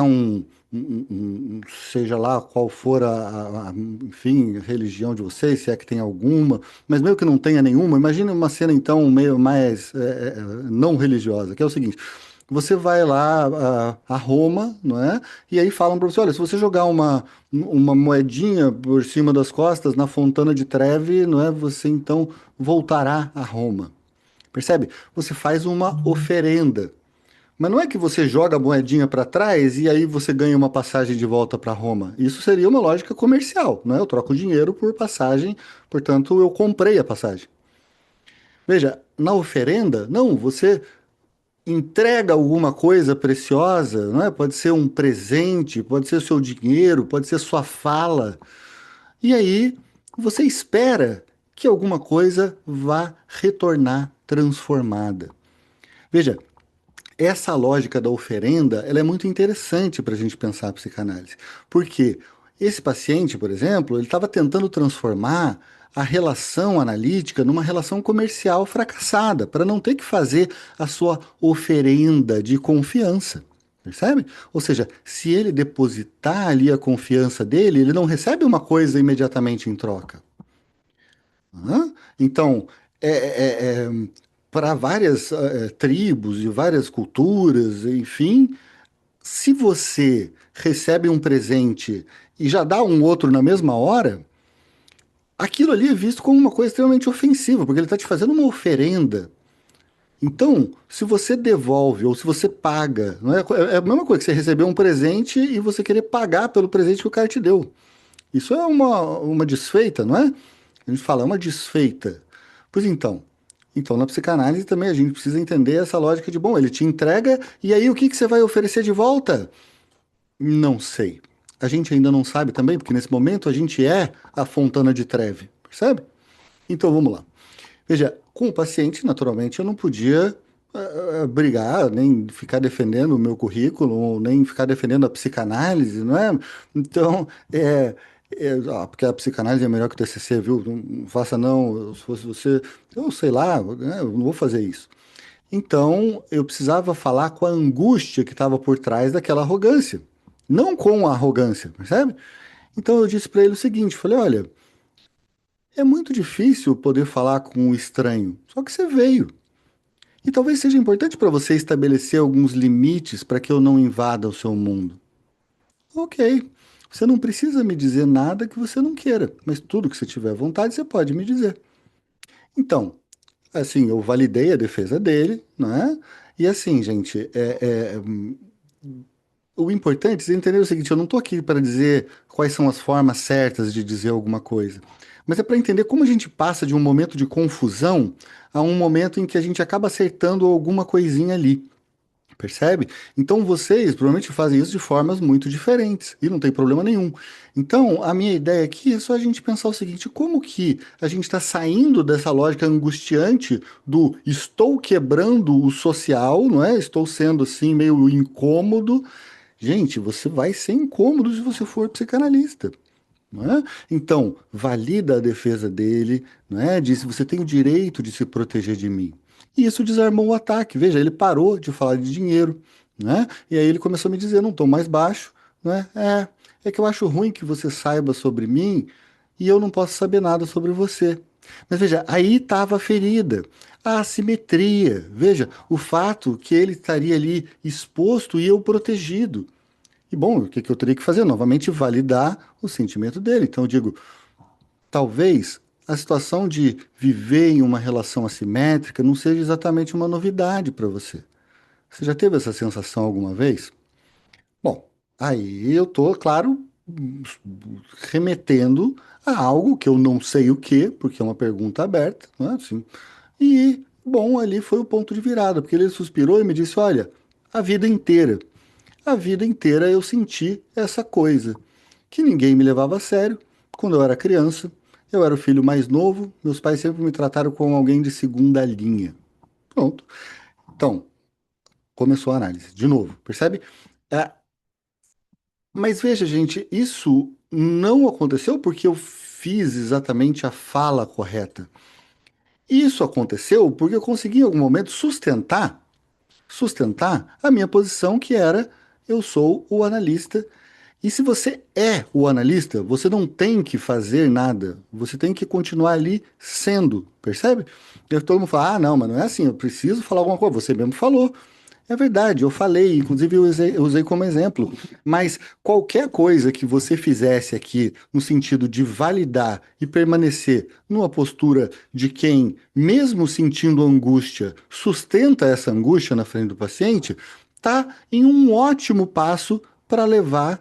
seja lá qual for enfim, religião de vocês, se é que tem alguma, mas mesmo que não tenha nenhuma, imagine uma cena então meio mais não religiosa, que é o seguinte: você vai lá a Roma, não é? E aí falam para você, olha, se você jogar uma moedinha por cima das costas na Fontana de Trevi, não é? Você então voltará a Roma. Percebe? Você faz uma oferenda. Mas não é que você joga a moedinha para trás e aí você ganha uma passagem de volta para Roma. Isso seria uma lógica comercial, né? Eu troco dinheiro por passagem, portanto eu comprei a passagem. Veja, na oferenda, não, você entrega alguma coisa preciosa, não é? Pode ser um presente, pode ser o seu dinheiro, pode ser sua fala. E aí você espera que alguma coisa vá retornar transformada. Veja, essa lógica da oferenda, ela é muito interessante para a gente pensar a psicanálise. Porque esse paciente, por exemplo, ele estava tentando transformar a relação analítica numa relação comercial fracassada, para não ter que fazer a sua oferenda de confiança. Percebe? Ou seja, se ele depositar ali a confiança dele, ele não recebe uma coisa imediatamente em troca. Hã? Então, para várias tribos e várias culturas, enfim, se você recebe um presente e já dá um outro na mesma hora, aquilo ali é visto como uma coisa extremamente ofensiva, porque ele está te fazendo uma oferenda. Então, se você devolve ou se você paga, não é, é a mesma coisa que você receber um presente e você querer pagar pelo presente que o cara te deu. Isso é uma desfeita, não é? A gente fala, é uma desfeita. Pois então na psicanálise também a gente precisa entender essa lógica de, bom, ele te entrega e aí o que que você vai oferecer de volta? Não sei. A gente ainda não sabe também, porque nesse momento a gente é a Fontana de Trevi, percebe? Então vamos lá. Veja, com o paciente, naturalmente, eu não podia brigar, nem ficar defendendo o meu currículo, nem ficar defendendo a psicanálise, não é? Então, porque a psicanálise é melhor que o TCC, viu? Não faça não, se fosse você, eu sei lá, né? Eu não vou fazer isso. Então, eu precisava falar com a angústia que estava por trás daquela arrogância, não com a arrogância, percebe? Então, eu disse para ele o seguinte, falei, olha, é muito difícil poder falar com um estranho, só que você veio. E talvez seja importante para você estabelecer alguns limites para que eu não invada o seu mundo. Ok, você não precisa me dizer nada que você não queira, mas tudo que você tiver vontade, você pode me dizer. Então, assim, eu validei a defesa dele, né? E assim, gente, o importante é entender o seguinte: eu não estou aqui para dizer quais são as formas certas de dizer alguma coisa, mas é para entender como a gente passa de um momento de confusão a um momento em que a gente acaba acertando alguma coisinha ali. Percebe? Então vocês provavelmente fazem isso de formas muito diferentes e não tem problema nenhum. Então, a minha ideia aqui é só a gente pensar o seguinte: como que a gente está saindo dessa lógica angustiante do estou quebrando o social, não é? Estou sendo assim meio incômodo. Gente, você vai ser incômodo se você for psicanalista. Não é? Então, valida a defesa dele, não é? Disse, você tem o direito de se proteger de mim. E isso desarmou o ataque. Veja, ele parou de falar de dinheiro, né? E aí ele começou a me dizer num tom mais baixo, né? É que eu acho ruim que você saiba sobre mim e eu não posso saber nada sobre você. Mas veja, aí estava a ferida, a assimetria. Veja, o fato que ele estaria ali exposto e eu protegido. E bom, o que que eu teria que fazer? Novamente, validar o sentimento dele. Então, eu digo, talvez a situação de viver em uma relação assimétrica não seja exatamente uma novidade para você. Você já teve essa sensação alguma vez? Bom, aí eu tô, claro, remetendo a algo que eu não sei o que, porque é uma pergunta aberta, não é assim? E, bom, ali foi o ponto de virada, porque ele suspirou e me disse: olha, a vida inteira. A vida inteira eu senti essa coisa, que ninguém me levava a sério. Quando eu era criança, eu era o filho mais novo, meus pais sempre me trataram como alguém de segunda linha. Pronto. Então, começou a análise. De novo, percebe? É, mas veja, gente, isso não aconteceu porque eu fiz exatamente a fala correta. Isso aconteceu porque eu consegui em algum momento sustentar a minha posição que era eu sou o analista. E se você é o analista, você não tem que fazer nada, você tem que continuar ali sendo, percebe? E aí todo mundo fala, ah, não, mas não é assim, eu preciso falar alguma coisa, você mesmo falou. É verdade, eu falei, inclusive eu usei como exemplo, mas qualquer coisa que você fizesse aqui no sentido de validar e permanecer numa postura de quem, mesmo sentindo angústia, sustenta essa angústia na frente do paciente, está em um ótimo passo para levar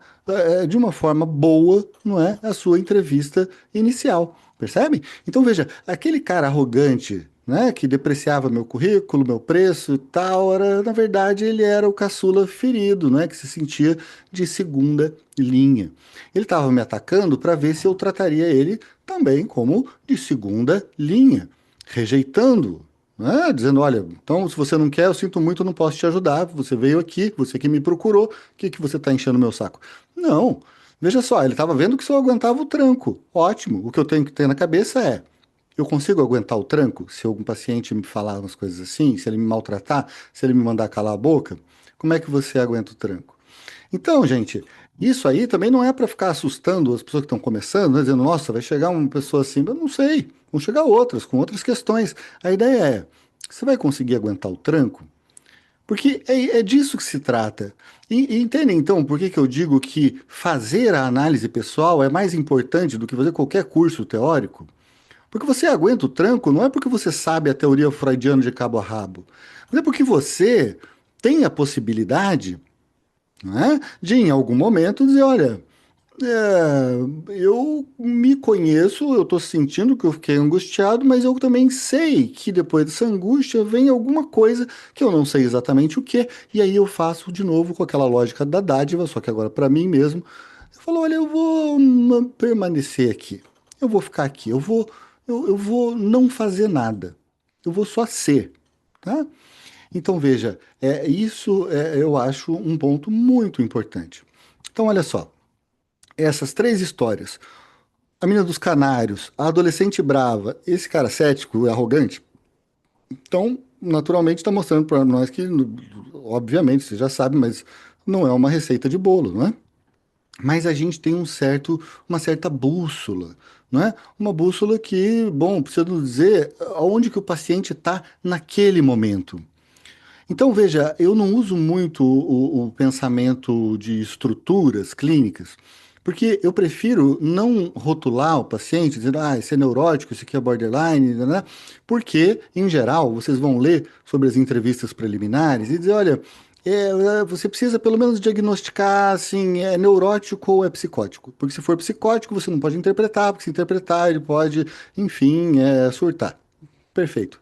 de uma forma boa, não é, a sua entrevista inicial, percebe? Então veja, aquele cara arrogante, né, que depreciava meu currículo, meu preço e tal, era, na verdade, ele era o caçula ferido, né, que se sentia de segunda linha. Ele estava me atacando para ver se eu trataria ele também como de segunda linha, rejeitando, né, dizendo, olha, então se você não quer, eu sinto muito, eu não posso te ajudar, você veio aqui, você que me procurou, o que que você está enchendo meu saco? Não, veja só, ele estava vendo que se eu aguentava o tranco, ótimo, o que eu tenho que ter na cabeça é, eu consigo aguentar o tranco se algum paciente me falar umas coisas assim, se ele me maltratar, se ele me mandar calar a boca? Como é que você aguenta o tranco? Então, gente, isso aí também não é para ficar assustando as pessoas que estão começando, né, dizendo, nossa, vai chegar uma pessoa assim. Eu não sei, vão chegar outras, com outras questões. A ideia é, você vai conseguir aguentar o tranco? Porque é disso que se trata. E entendem, então, por que que eu digo que fazer a análise pessoal é mais importante do que fazer qualquer curso teórico? Porque você aguenta o tranco não é porque você sabe a teoria freudiana de cabo a rabo, mas é porque você tem a possibilidade, não é, de em algum momento dizer, olha, eu me conheço, eu estou sentindo que eu fiquei angustiado, mas eu também sei que depois dessa angústia vem alguma coisa que eu não sei exatamente o que, e aí eu faço de novo com aquela lógica da dádiva, só que agora para mim mesmo. Eu falo, olha, eu vou permanecer aqui, eu vou ficar aqui, eu vou não fazer nada, eu vou só ser, tá? Então veja, eu acho um ponto muito importante. Então olha só, essas três histórias, a menina dos canários, a adolescente brava, esse cara cético e arrogante, então naturalmente está mostrando para nós que, obviamente, você já sabe, mas não é uma receita de bolo, não é? Mas a gente tem uma certa bússola, não é? Uma bússola que, bom, precisa nos dizer aonde que o paciente está naquele momento. Então, veja, eu não uso muito o pensamento de estruturas clínicas, porque eu prefiro não rotular o paciente, dizendo, ah, esse é neurótico, esse aqui é borderline, né? Porque, em geral, vocês vão ler sobre as entrevistas preliminares e dizer, olha, você precisa pelo menos diagnosticar, assim, é neurótico ou é psicótico. Porque se for psicótico, você não pode interpretar, porque se interpretar, ele pode, enfim, surtar. Perfeito.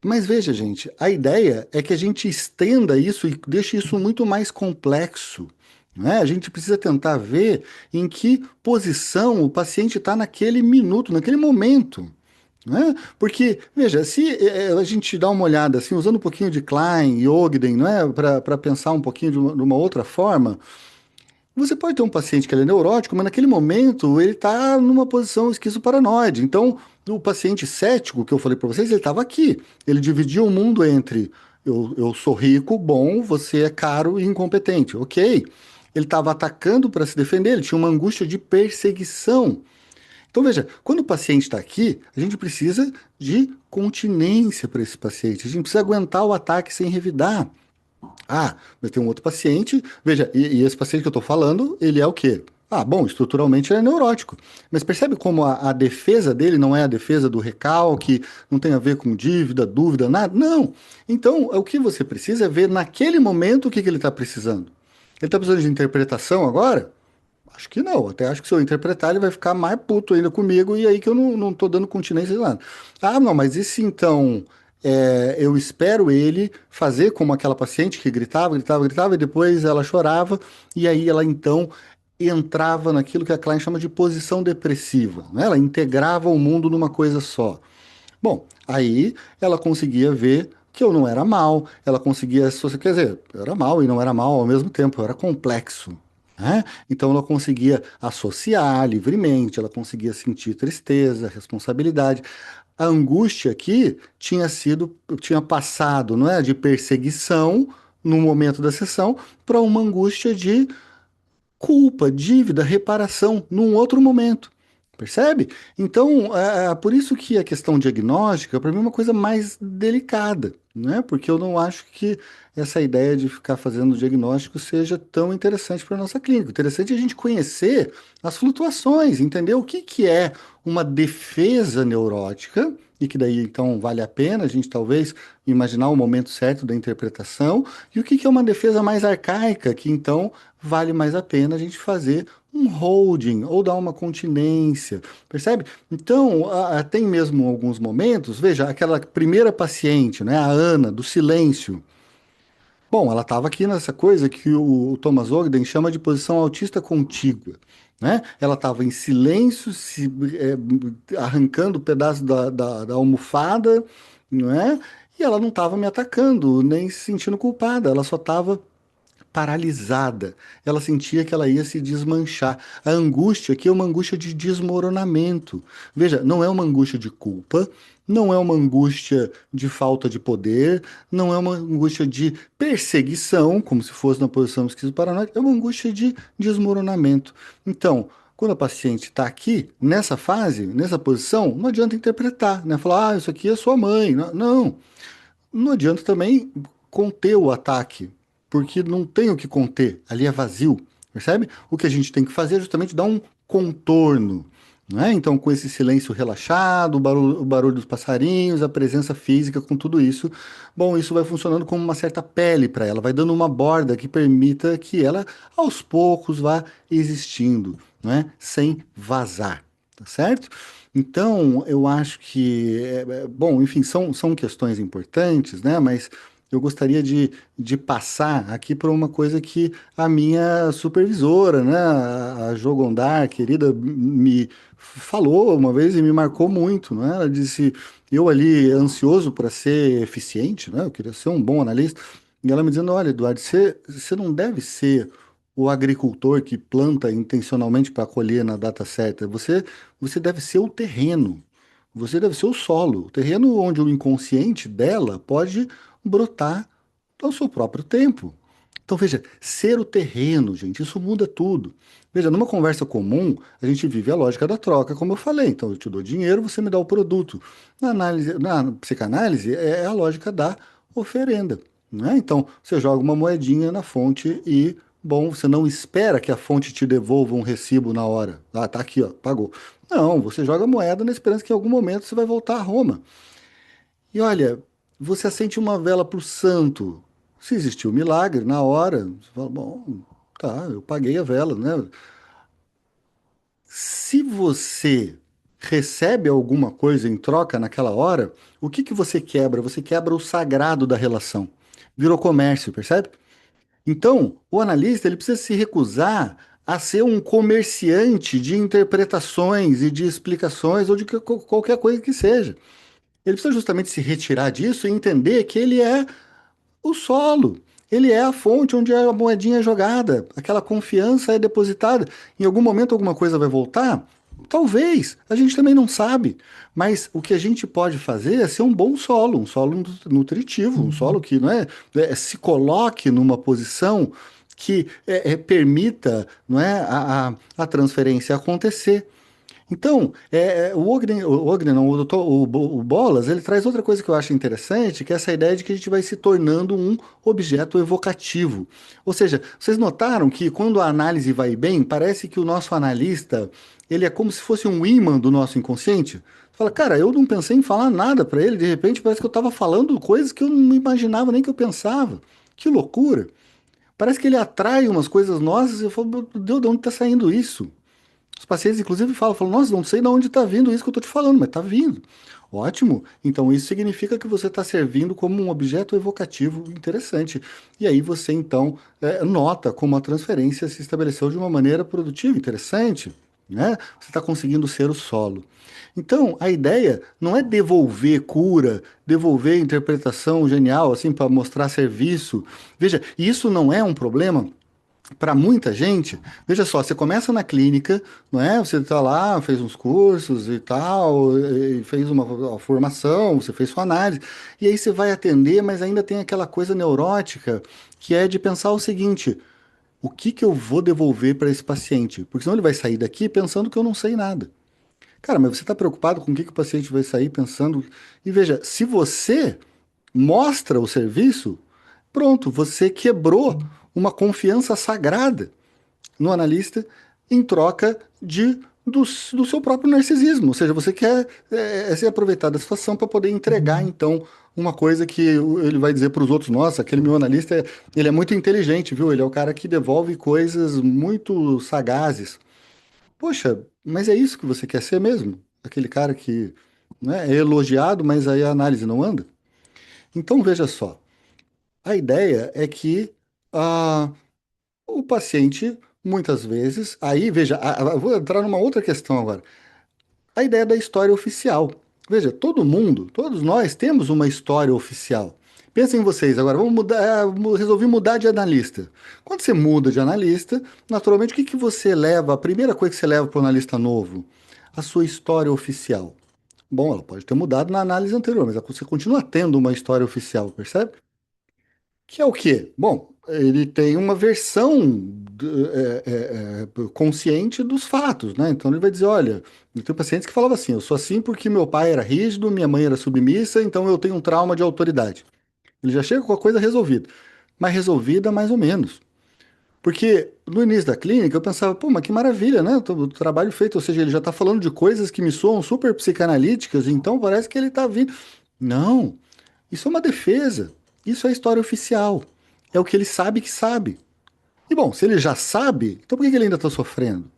Mas veja, gente, a ideia é que a gente estenda isso e deixe isso muito mais complexo, né? A gente precisa tentar ver em que posição o paciente está naquele minuto, naquele momento, né? Porque, veja, se a gente dá uma olhada, assim, usando um pouquinho de Klein e Ogden, não é? Para pensar um pouquinho de uma outra forma, você pode ter um paciente que ele é neurótico, mas naquele momento ele está numa posição esquizoparanoide. Então, o paciente cético que eu falei para vocês, ele estava aqui. Ele dividia o mundo entre eu sou rico, bom, você é caro e incompetente. Ok. Ele estava atacando para se defender, ele tinha uma angústia de perseguição. Então, veja, quando o paciente está aqui, a gente precisa de continência para esse paciente. A gente precisa aguentar o ataque sem revidar. Ah, mas tem um outro paciente. Veja, e esse paciente que eu estou falando, ele é o quê? Ah, bom, estruturalmente ele é neurótico. Mas percebe como a defesa dele não é a defesa do recalque, não tem a ver com dívida, dúvida, nada? Não. Então, o que você precisa é ver naquele momento o que que ele está precisando. Ele está precisando de interpretação agora? Acho que não. Até acho que se eu interpretar, ele vai ficar mais puto ainda comigo e aí que eu não tô dando continência lá. Ah, não, mas e se então eu espero ele fazer como aquela paciente que gritava, gritava, gritava e depois ela chorava e aí ela então entrava naquilo que a Klein chama de posição depressiva, né? Ela integrava o mundo numa coisa só. Bom, aí ela conseguia ver que eu não era mal, ela conseguia, quer dizer, eu era mal e não era mal ao mesmo tempo, eu era complexo, né? Então ela conseguia associar livremente, ela conseguia sentir tristeza, responsabilidade. A angústia aqui tinha passado, não é, de perseguição no momento da sessão para uma angústia de culpa, dívida, reparação num outro momento. Percebe? Então, por isso que a questão diagnóstica, para mim, é uma coisa mais delicada, né? Porque eu não acho que essa ideia de ficar fazendo diagnóstico seja tão interessante para a nossa clínica. O interessante é a gente conhecer as flutuações, entender o que que é uma defesa neurótica, e que daí, então, vale a pena a gente talvez imaginar o momento certo da interpretação, e o que que é uma defesa mais arcaica, que então vale mais a pena a gente fazer um holding ou dar uma continência, percebe? Então, tem mesmo alguns momentos, veja, aquela primeira paciente, né, a Ana, do silêncio. Bom, ela estava aqui nessa coisa que o Thomas Ogden chama de posição autista contígua, né? Ela estava em silêncio, arrancando o pedaço da almofada, não é? E ela não estava me atacando, nem se sentindo culpada, ela só estava paralisada. Ela sentia que ela ia se desmanchar. A angústia aqui é uma angústia de desmoronamento. Veja, não é uma angústia de culpa, não é uma angústia de falta de poder, não é uma angústia de perseguição, como se fosse na posição esquizoparanoica, é uma angústia de desmoronamento. Então, quando a paciente está aqui, nessa fase, nessa posição, não adianta interpretar, né? Falar, isso aqui é sua mãe. Não, não. Não adianta também conter o ataque, porque não tem o que conter, ali é vazio, percebe? O que a gente tem que fazer é justamente dar um contorno, não é? Então, com esse silêncio relaxado, o barulho dos passarinhos, a presença física com tudo isso, bom, isso vai funcionando como uma certa pele para ela, vai dando uma borda que permita que ela, aos poucos, vá existindo, não é? Sem vazar, tá certo? Então, eu acho que, bom, enfim, são questões importantes, né? Mas eu gostaria de passar aqui por uma coisa que a minha supervisora, né, a Jo Gondar, querida, me falou uma vez e me marcou muito, né? Ela disse, eu ali ansioso para ser eficiente, né? Eu queria ser um bom analista, e ela me dizendo, olha, Eduardo, você não deve ser o agricultor que planta intencionalmente para colher na data certa. Você deve ser o terreno. Você deve ser o solo, o terreno onde o inconsciente dela pode brotar ao seu próprio tempo. Então, veja, ser o terreno, gente, isso muda tudo. Veja, numa conversa comum, a gente vive a lógica da troca, como eu falei. Então, eu te dou dinheiro, você me dá o produto. Na análise, na psicanálise, é a lógica da oferenda, né? Então, você joga uma moedinha na fonte e, bom, você não espera que a fonte te devolva um recibo na hora. Ah, tá aqui, ó, pagou. Não, você joga a moeda na esperança que em algum momento você vai voltar a Roma. E olha, você acende uma vela para o santo. Se existiu um milagre, na hora, você fala, bom, tá, eu paguei a vela, né? Se você recebe alguma coisa em troca naquela hora, o que que você quebra? Você quebra o sagrado da relação. Virou comércio, percebe? Então, o analista ele precisa se recusar a ser um comerciante de interpretações e de explicações ou de qualquer coisa que seja. Ele precisa justamente se retirar disso e entender que ele é o solo. Ele é a fonte onde a moedinha é jogada, aquela confiança é depositada. Em algum momento alguma coisa vai voltar? Talvez, a gente também não sabe. Mas o que a gente pode fazer é ser um bom solo, um solo nutritivo, um solo que não se coloque numa posição que permita não é, a transferência acontecer. Então, o Ogden não, o Bolas, ele traz outra coisa que eu acho interessante, que é essa ideia de que a gente vai se tornando um objeto evocativo. Ou seja, vocês notaram que quando a análise vai bem, parece que o nosso analista, ele é como se fosse um ímã do nosso inconsciente. Você fala, cara, eu não pensei em falar nada para ele, de repente parece que eu estava falando coisas que eu não imaginava nem que eu pensava. Que loucura! Parece que ele atrai umas coisas nossas e eu falo, meu Deus, de onde está saindo isso? Os pacientes, inclusive, falam, nossa, não sei de onde está vindo isso que eu estou te falando, mas está vindo. Ótimo. Então, isso significa que você está servindo como um objeto evocativo interessante. E aí você, então, nota como a transferência se estabeleceu de uma maneira produtiva, interessante. né? Você está conseguindo ser o solo. Então, a ideia não é devolver cura, devolver interpretação genial, assim, para mostrar serviço. Veja, isso não é um problema para muita gente. Veja só, você começa na clínica, não é? Você está lá, fez uns cursos e tal, e fez uma formação, você fez sua análise, e aí você vai atender, mas ainda tem aquela coisa neurótica que é de pensar o seguinte: o que que eu vou devolver para esse paciente? Porque senão ele vai sair daqui pensando que eu não sei nada. Cara, mas você está preocupado com o que que o paciente vai sair pensando? E veja, se você mostra o serviço, pronto, você quebrou uma confiança sagrada no analista em troca do seu próprio narcisismo. Ou seja, você quer se aproveitar da situação para poder entregar, então, uma coisa que ele vai dizer para os outros: nossa, aquele meu analista, ele é muito inteligente, viu? Ele é o cara que devolve coisas muito sagazes. Poxa, mas é isso que você quer ser mesmo? Aquele cara que, né, é elogiado, mas aí a análise não anda? Então, veja só, a ideia é que ah, o paciente, muitas vezes, aí, veja, vou entrar numa outra questão agora. A ideia da história oficial. Veja, todo mundo, todos nós temos uma história oficial. Pensem em vocês, agora vamos mudar, resolvi mudar de analista. Quando você muda de analista, naturalmente, o que que você leva, a primeira coisa que você leva para o analista novo? A sua história oficial. Bom, ela pode ter mudado na análise anterior, mas você continua tendo uma história oficial, percebe? Que é o quê? Bom, ele tem uma versão consciente dos fatos, né? Então ele vai dizer, olha, eu tenho pacientes que falavam assim, eu sou assim porque meu pai era rígido, minha mãe era submissa, então eu tenho um trauma de autoridade. Ele já chega com a coisa resolvida. Mas resolvida mais ou menos. Porque no início da clínica eu pensava, pô, mas que maravilha, né? O trabalho feito, ou seja, ele já está falando de coisas que me soam super psicanalíticas, então parece que ele está vindo. Não, isso é uma defesa. Isso é história oficial. É o que ele sabe que sabe. E bom, se ele já sabe, então por que que ele ainda está sofrendo?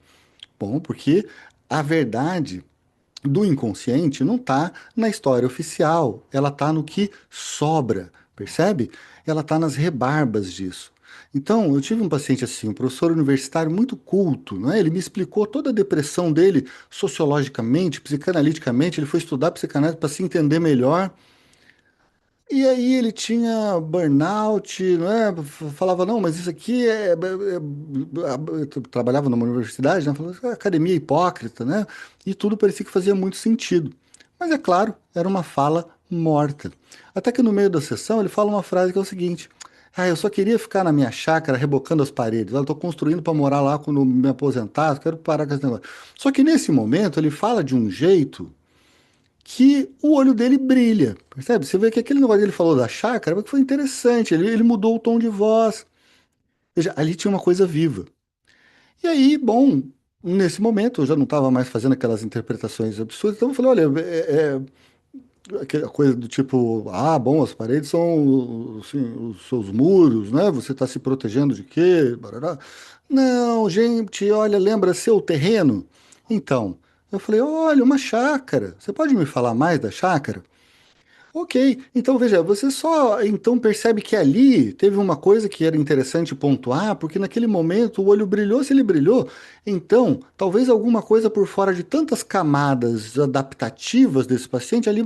Bom, porque a verdade do inconsciente não está na história oficial. Ela está no que sobra, percebe? Ela está nas rebarbas disso. Então, eu tive um paciente assim, um professor universitário muito culto, não é? Ele me explicou toda a depressão dele sociologicamente, psicanaliticamente. Ele foi estudar psicanálise para se entender melhor. E aí ele tinha burnout, não é? Falava, não, mas isso aqui eu trabalhava numa universidade, né? Falava, academia hipócrita, né? E tudo parecia que fazia muito sentido. Mas é claro, era uma fala morta. Até que no meio da sessão ele fala uma frase que é o seguinte: ah, eu só queria ficar na minha chácara rebocando as paredes. Eu estou construindo para morar lá quando me aposentar, eu quero parar com esse negócio. Só que nesse momento ele fala de um jeito que o olho dele brilha, percebe? Você vê que aquele negócio que ele falou da chácara foi interessante, ele mudou o tom de voz. Veja, ali tinha uma coisa viva. E aí, bom, nesse momento eu já não estava mais fazendo aquelas interpretações absurdas, então eu falei, olha, aquela coisa do tipo, ah, bom, as paredes são assim, os seus muros, né? Você está se protegendo de quê? Barará. Não, gente, olha, lembra seu terreno? Então, eu falei, olha, uma chácara. Você pode me falar mais da chácara? Ok, então veja, você só então percebe que ali teve uma coisa que era interessante pontuar, porque naquele momento o olho brilhou, se ele brilhou, então talvez alguma coisa por fora de tantas camadas adaptativas desse paciente ali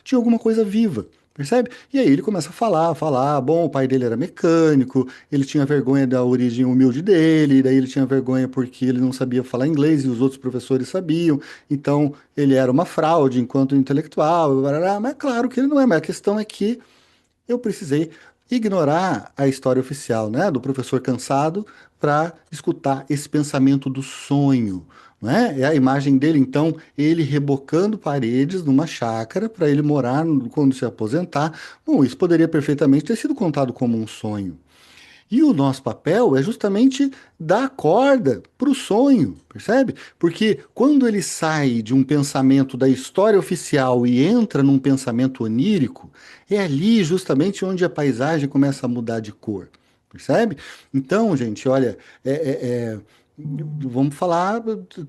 tinha alguma coisa viva. Percebe? E aí ele começa a falar, bom, o pai dele era mecânico, ele tinha vergonha da origem humilde dele, daí ele tinha vergonha porque ele não sabia falar inglês e os outros professores sabiam, então ele era uma fraude enquanto intelectual, barará, mas é claro que ele não é, mas a questão é que eu precisei ignorar a história oficial, né, do professor cansado para escutar esse pensamento do sonho, não é? É a imagem dele, então, ele rebocando paredes numa chácara para ele morar quando se aposentar. Bom, isso poderia perfeitamente ter sido contado como um sonho. E o nosso papel é justamente dar corda para o sonho, percebe? Porque quando ele sai de um pensamento da história oficial e entra num pensamento onírico, é ali justamente onde a paisagem começa a mudar de cor, percebe? Então, gente, olha, vamos falar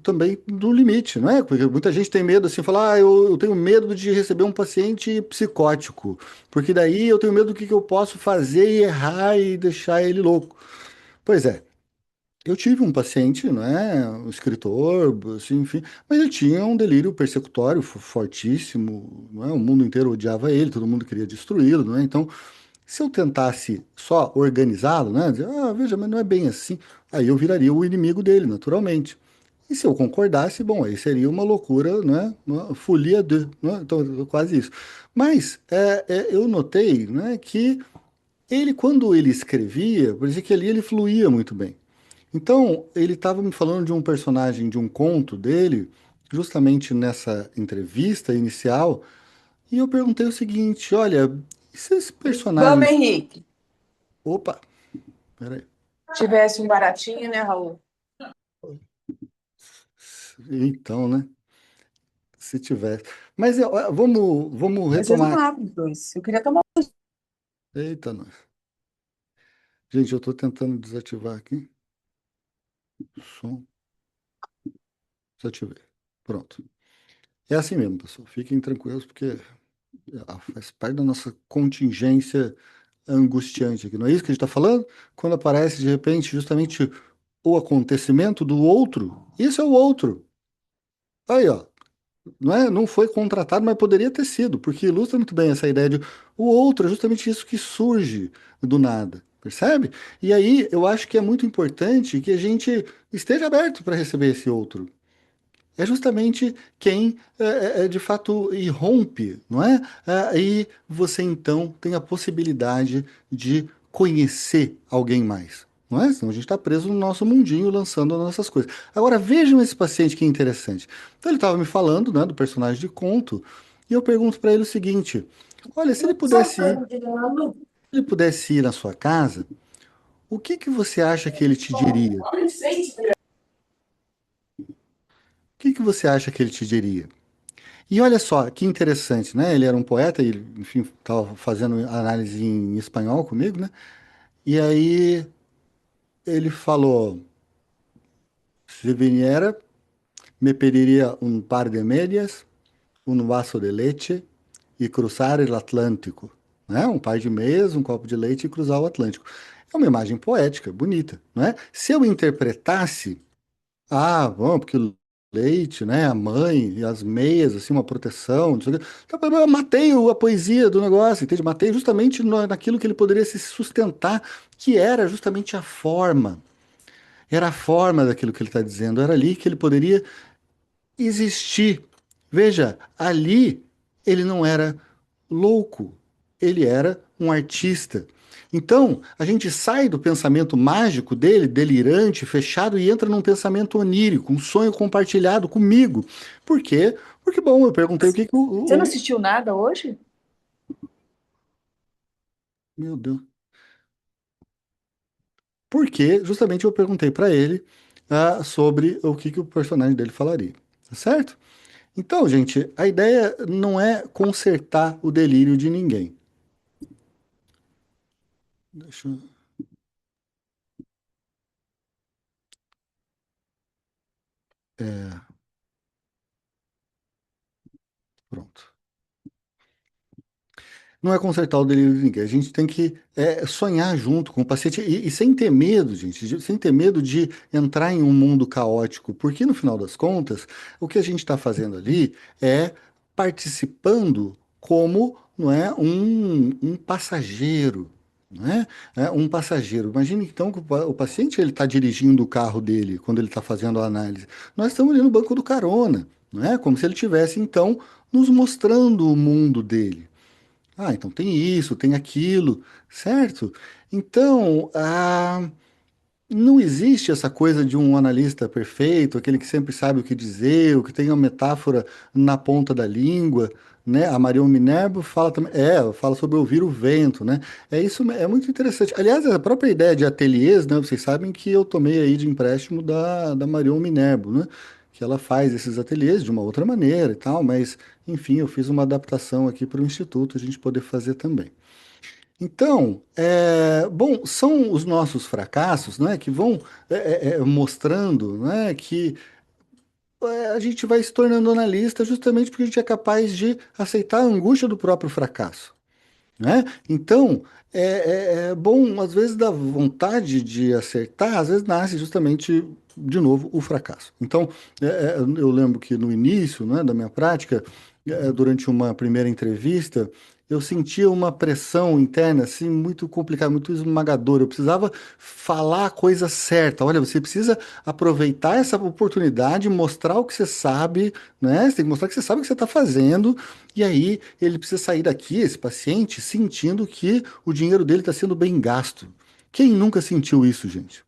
também do limite, não é? Porque muita gente tem medo assim, falar, ah, eu tenho medo de receber um paciente psicótico, porque daí eu tenho medo do que eu posso fazer e errar e deixar ele louco. Pois é, Eu tive um paciente, né, um escritor, assim, enfim, mas ele tinha um delírio persecutório fortíssimo, não é? O mundo inteiro odiava ele, todo mundo queria destruí-lo, não é? Então, se eu tentasse só organizá-lo, né, dizer, veja, mas não é bem assim, aí eu viraria o inimigo dele, naturalmente. E se eu concordasse, bom, aí seria uma loucura, né, uma folia de, né? Então, quase isso. Mas eu notei, né, que ele, quando ele escrevia, parecia que ali ele fluía muito bem. Então, ele estava me falando de um personagem de um conto dele, justamente nessa entrevista inicial, e eu perguntei o seguinte: olha, e se esse Vamos, personagem. Henrique. Opa, peraí. Tivesse um baratinho, né, Raul? Então, né? Se tivesse. Mas vamos Mas eles não retomar. abrem os dois. Eu queria tomar. Eita, nós. Gente, eu estou tentando desativar aqui. Som, desativei. Pronto. É assim mesmo, pessoal. Fiquem tranquilos, porque faz parte da nossa contingência angustiante aqui. Não é isso que a gente está falando? Quando aparece, de repente, justamente o acontecimento do outro, isso é o outro. Aí, ó, não é, não foi contratado, mas poderia ter sido, porque ilustra muito bem essa ideia de o outro, é justamente isso que surge do nada, percebe? E aí eu acho que é muito importante que a gente esteja aberto para receber esse outro. É justamente quem de fato irrompe, não é? E você então tem a possibilidade de conhecer alguém mais, não é? Senão a gente está preso no nosso mundinho lançando as nossas coisas. Agora vejam esse paciente que interessante. Então ele estava me falando, né, do personagem de conto, e eu pergunto para ele o seguinte: olha, se ele pudesse ir na sua casa, o que que você acha que ele te diria? O que que você acha que ele te diria? E olha só, que interessante, né? Ele era um poeta e, enfim, estava fazendo análise em espanhol comigo, né? E aí ele falou: se viniera, me pediria um par de medias, um vaso de leite e cruzar o Atlântico, né? Um par de meias, um copo de leite e cruzar o Atlântico. É uma imagem poética, bonita, né? Se eu interpretasse bom, porque o leite, né? A mãe e as meias, assim, uma proteção, não sei o quê. Então, eu matei a poesia do negócio, entende? Matei justamente naquilo que ele poderia se sustentar, que era justamente a forma. Era a forma daquilo que ele está dizendo, era ali que ele poderia existir. Veja, ali ele não era louco, ele era um artista. Então, a gente sai do pensamento mágico dele, delirante, fechado, e entra num pensamento onírico, um sonho compartilhado comigo. Por quê? Porque, bom, eu perguntei o que que Você não assistiu nada hoje? Meu Deus. Porque, justamente, eu perguntei para ele sobre o que que o personagem dele falaria. Tá certo? Então, gente, a ideia não é consertar o delírio de ninguém. Deixa eu... Pronto. Não é consertar o delírio de ninguém. A gente tem que sonhar junto com o paciente e sem ter medo, gente, sem ter medo de entrar em um mundo caótico, porque no final das contas, o que a gente está fazendo ali é participando como, não é, um passageiro. Não é? Um passageiro. Imagine então que o paciente ele está dirigindo o carro dele quando ele está fazendo a análise. Nós estamos ali no banco do carona, não é? Como se ele tivesse então nos mostrando o mundo dele. Então tem isso, tem aquilo, certo? Então, não existe essa coisa de um analista perfeito, aquele que sempre sabe o que dizer, o que tem a metáfora na ponta da língua, né? A Marion Minerva fala também, fala sobre ouvir o vento, né? É isso, é muito interessante. Aliás, a própria ideia de ateliês, né? Vocês sabem que eu tomei aí de empréstimo da Marion Minerva, né? Que ela faz esses ateliês de uma outra maneira e tal, mas enfim, eu fiz uma adaptação aqui para o Instituto, a gente poder fazer também. Então, bom, são os nossos fracassos, né, que vão mostrando, né, que a gente vai se tornando analista justamente porque a gente é capaz de aceitar a angústia do próprio fracasso. né? Então, é bom, às vezes, da vontade de acertar, às vezes nasce justamente, de novo, o fracasso. Então, eu lembro que no início, né, da minha prática, durante uma primeira entrevista, eu sentia uma pressão interna, assim, muito complicada, muito esmagadora. Eu precisava falar a coisa certa. Olha, você precisa aproveitar essa oportunidade, mostrar o que você sabe, né? Você tem que mostrar que você sabe o que você está fazendo, e aí ele precisa sair daqui, esse paciente, sentindo que o dinheiro dele está sendo bem gasto. Quem nunca sentiu isso, gente?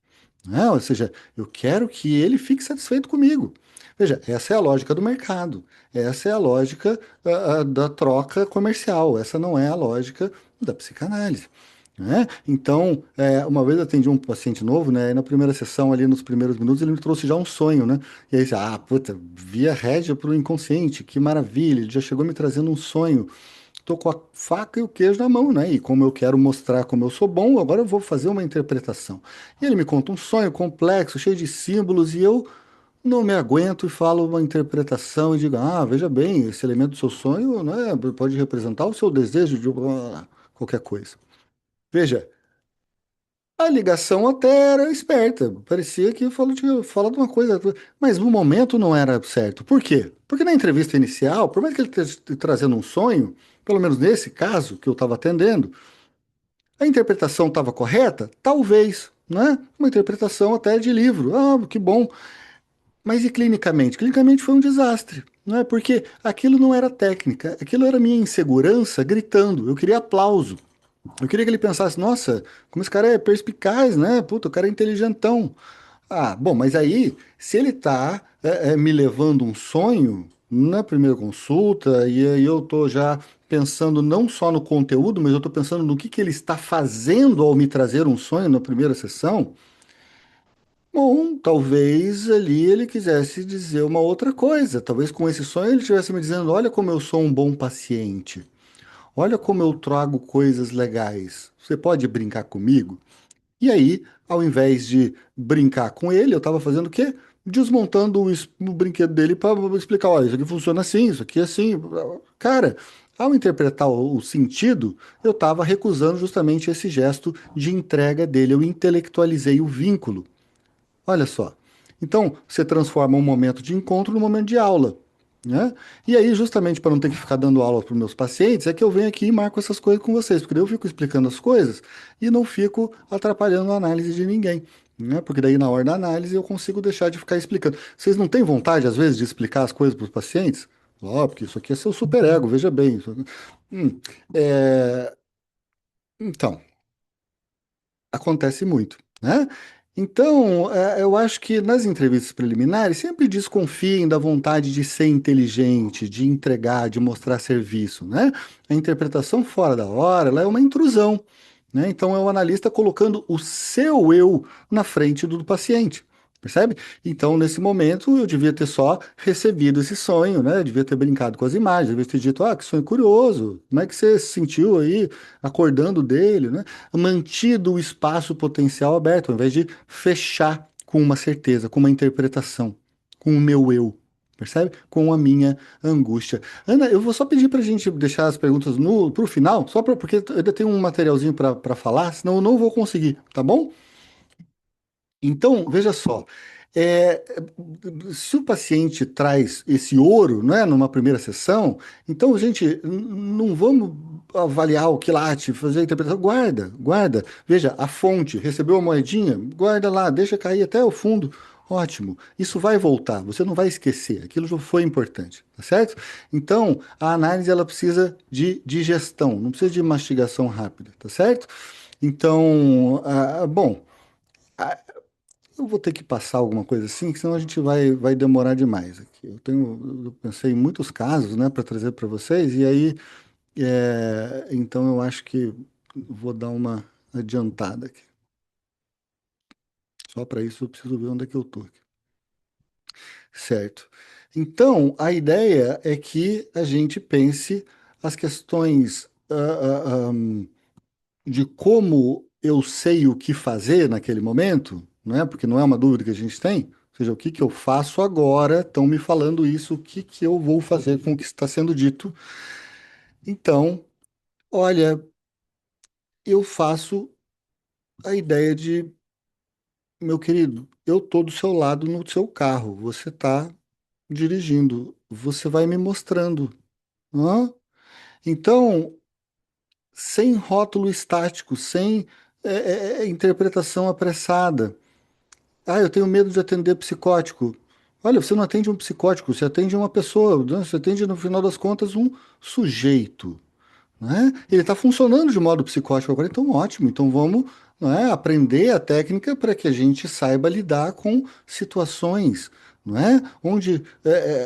Né? Ou seja, eu quero que ele fique satisfeito comigo. Veja, essa é a lógica do mercado. Essa é a lógica da troca comercial. Essa não é a lógica da psicanálise. Né? Então, uma vez eu atendi um paciente novo, né? E na primeira sessão, ali nos primeiros minutos, ele me trouxe já um sonho, né? E aí, puta, via rédea para o inconsciente, que maravilha, ele já chegou me trazendo um sonho. Tô com a faca e o queijo na mão, né? E como eu quero mostrar como eu sou bom, agora eu vou fazer uma interpretação. E ele me conta um sonho complexo, cheio de símbolos, e eu não me aguento e falo uma interpretação e digo: veja bem, esse elemento do seu sonho, né, pode representar o seu desejo de qualquer coisa. Veja, a ligação até era esperta, parecia que fala de uma coisa, mas no momento não era certo. Por quê? Porque na entrevista inicial, por mais que ele esteja trazendo um sonho, pelo menos nesse caso que eu estava atendendo, a interpretação estava correta? Talvez, né? Uma interpretação até de livro. Ah, que bom. Mas e clinicamente? Clinicamente foi um desastre, não é? Porque aquilo não era técnica, aquilo era minha insegurança gritando. Eu queria aplauso. Eu queria que ele pensasse, nossa, como esse cara é perspicaz, né? Puta, o cara é inteligentão. Bom, mas aí, se ele tá me levando um sonho na primeira consulta, e aí eu tô já pensando não só no conteúdo, mas eu tô pensando no que ele está fazendo ao me trazer um sonho na primeira sessão, bom, talvez ali ele quisesse dizer uma outra coisa. Talvez com esse sonho ele estivesse me dizendo, olha como eu sou um bom paciente. Olha como eu trago coisas legais. Você pode brincar comigo? E aí, ao invés de brincar com ele, eu estava fazendo o quê? Desmontando o brinquedo dele para explicar, olha, isso aqui funciona assim, isso aqui é assim. Cara, ao interpretar o sentido, eu estava recusando justamente esse gesto de entrega dele. Eu intelectualizei o vínculo. Olha só. Então, você transforma um momento de encontro num momento de aula, né? E aí, justamente para não ter que ficar dando aula para os meus pacientes, é que eu venho aqui e marco essas coisas com vocês, porque daí eu fico explicando as coisas e não fico atrapalhando a análise de ninguém, né? Porque daí, na hora da análise, eu consigo deixar de ficar explicando. Vocês não têm vontade, às vezes, de explicar as coisas para os pacientes? Ó, porque isso aqui é seu superego, veja bem. Hum, é, Então, acontece muito, né? Então, eu acho que nas entrevistas preliminares sempre desconfiem da vontade de ser inteligente, de entregar, de mostrar serviço, né? A interpretação fora da hora, ela é uma intrusão, né? Então, é o analista colocando o seu eu na frente do paciente. Percebe? Então, nesse momento, eu devia ter só recebido esse sonho, né? Eu devia ter brincado com as imagens, devia ter dito, que sonho curioso, como é que você se sentiu aí acordando dele, né? Mantido o espaço potencial aberto, ao invés de fechar com uma certeza, com uma interpretação, com o meu eu, percebe? Com a minha angústia. Ana, eu vou só pedir para a gente deixar as perguntas para o final, porque eu ainda tenho um materialzinho para falar, senão eu não vou conseguir, tá bom? Então, veja só, é, se o paciente traz esse ouro, né, numa primeira sessão, então, gente, não vamos avaliar o quilate, fazer a interpretação, guarda, guarda. Veja, a fonte, recebeu a moedinha, guarda lá, deixa cair até o fundo. Ótimo, isso vai voltar, você não vai esquecer, aquilo já foi importante, tá certo? Então, a análise ela precisa de digestão, não precisa de mastigação rápida, tá certo? Então, bom. Eu vou ter que passar alguma coisa assim, que senão a gente vai demorar demais aqui. Eu pensei em muitos casos, né, para trazer para vocês, e aí, então eu acho que vou dar uma adiantada aqui. Só para isso eu preciso ver onde é que eu tô aqui. Certo. Então, a ideia é que a gente pense as questões de como eu sei o que fazer naquele momento, não é? Porque não é uma dúvida que a gente tem. Ou seja, o que que eu faço agora? Estão me falando isso, o que que eu vou fazer com o que está sendo dito? Então, olha. eu faço a ideia de, meu querido, eu tô do seu lado no seu carro, você tá dirigindo, você vai me mostrando, hã? Então, sem rótulo estático, sem interpretação apressada. Ah, eu tenho medo de atender psicótico. Olha, você não atende um psicótico, você atende uma pessoa, né? Você atende, no final das contas, um sujeito, né? Ele está funcionando de modo psicótico agora, então ótimo. Então vamos, né, aprender a técnica para que a gente saiba lidar com situações, não é? Onde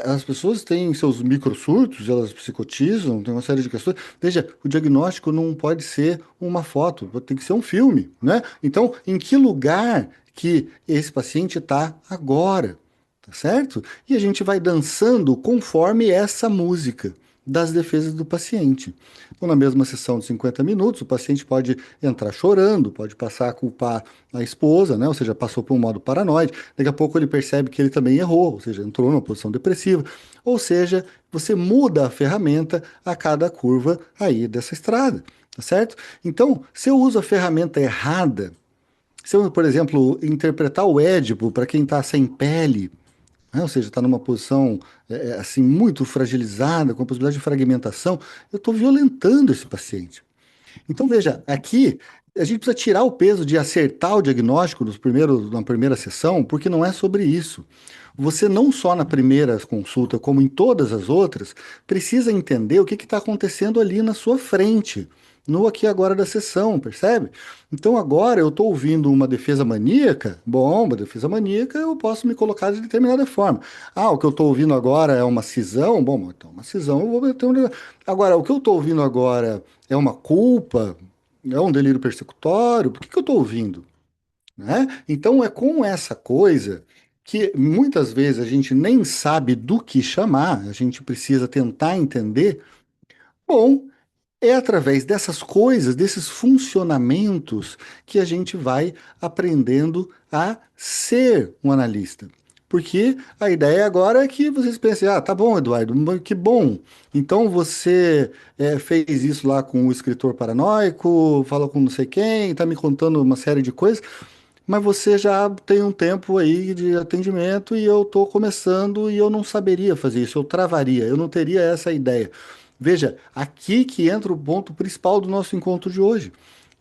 as pessoas têm seus microsurtos, elas psicotizam, tem uma série de questões. Veja, o diagnóstico não pode ser uma foto, tem que ser um filme, né? Então, em que lugar que esse paciente está agora? Tá certo? E a gente vai dançando conforme essa música das defesas do paciente. Então, na mesma sessão de 50 minutos, o paciente pode entrar chorando, pode passar a culpar a esposa, né? Ou seja, passou por um modo paranoide. Daqui a pouco ele percebe que ele também errou, ou seja, entrou numa posição depressiva. Ou seja, você muda a ferramenta a cada curva aí dessa estrada, tá certo? Então, se eu uso a ferramenta errada, se eu, por exemplo, interpretar o Édipo para quem está sem pele, né? Ou seja, está numa posição assim muito fragilizada, com a possibilidade de fragmentação, eu estou violentando esse paciente. Então, veja, aqui a gente precisa tirar o peso de acertar o diagnóstico na primeira sessão, porque não é sobre isso. Você não só na primeira consulta, como em todas as outras, precisa entender o que está acontecendo ali na sua frente, no aqui e agora da sessão, percebe? Então agora eu estou ouvindo uma defesa maníaca, bom, uma defesa maníaca eu posso me colocar de determinada forma. Ah, o que eu estou ouvindo agora é uma cisão, bom, então uma cisão eu vou meter um... Agora, o que eu estou ouvindo agora é uma culpa, é um delírio persecutório, por que que eu estou ouvindo? Né? Então é com essa coisa que muitas vezes a gente nem sabe do que chamar, a gente precisa tentar entender. Bom, é através dessas coisas, desses funcionamentos, que a gente vai aprendendo a ser um analista. Porque a ideia agora é que vocês pensem, ah, tá bom, Eduardo, que bom. Então você fez isso lá com o escritor paranoico, falou com não sei quem, tá me contando uma série de coisas, mas você já tem um tempo aí de atendimento e eu estou começando e eu não saberia fazer isso, eu travaria, eu não teria essa ideia. Veja, aqui que entra o ponto principal do nosso encontro de hoje.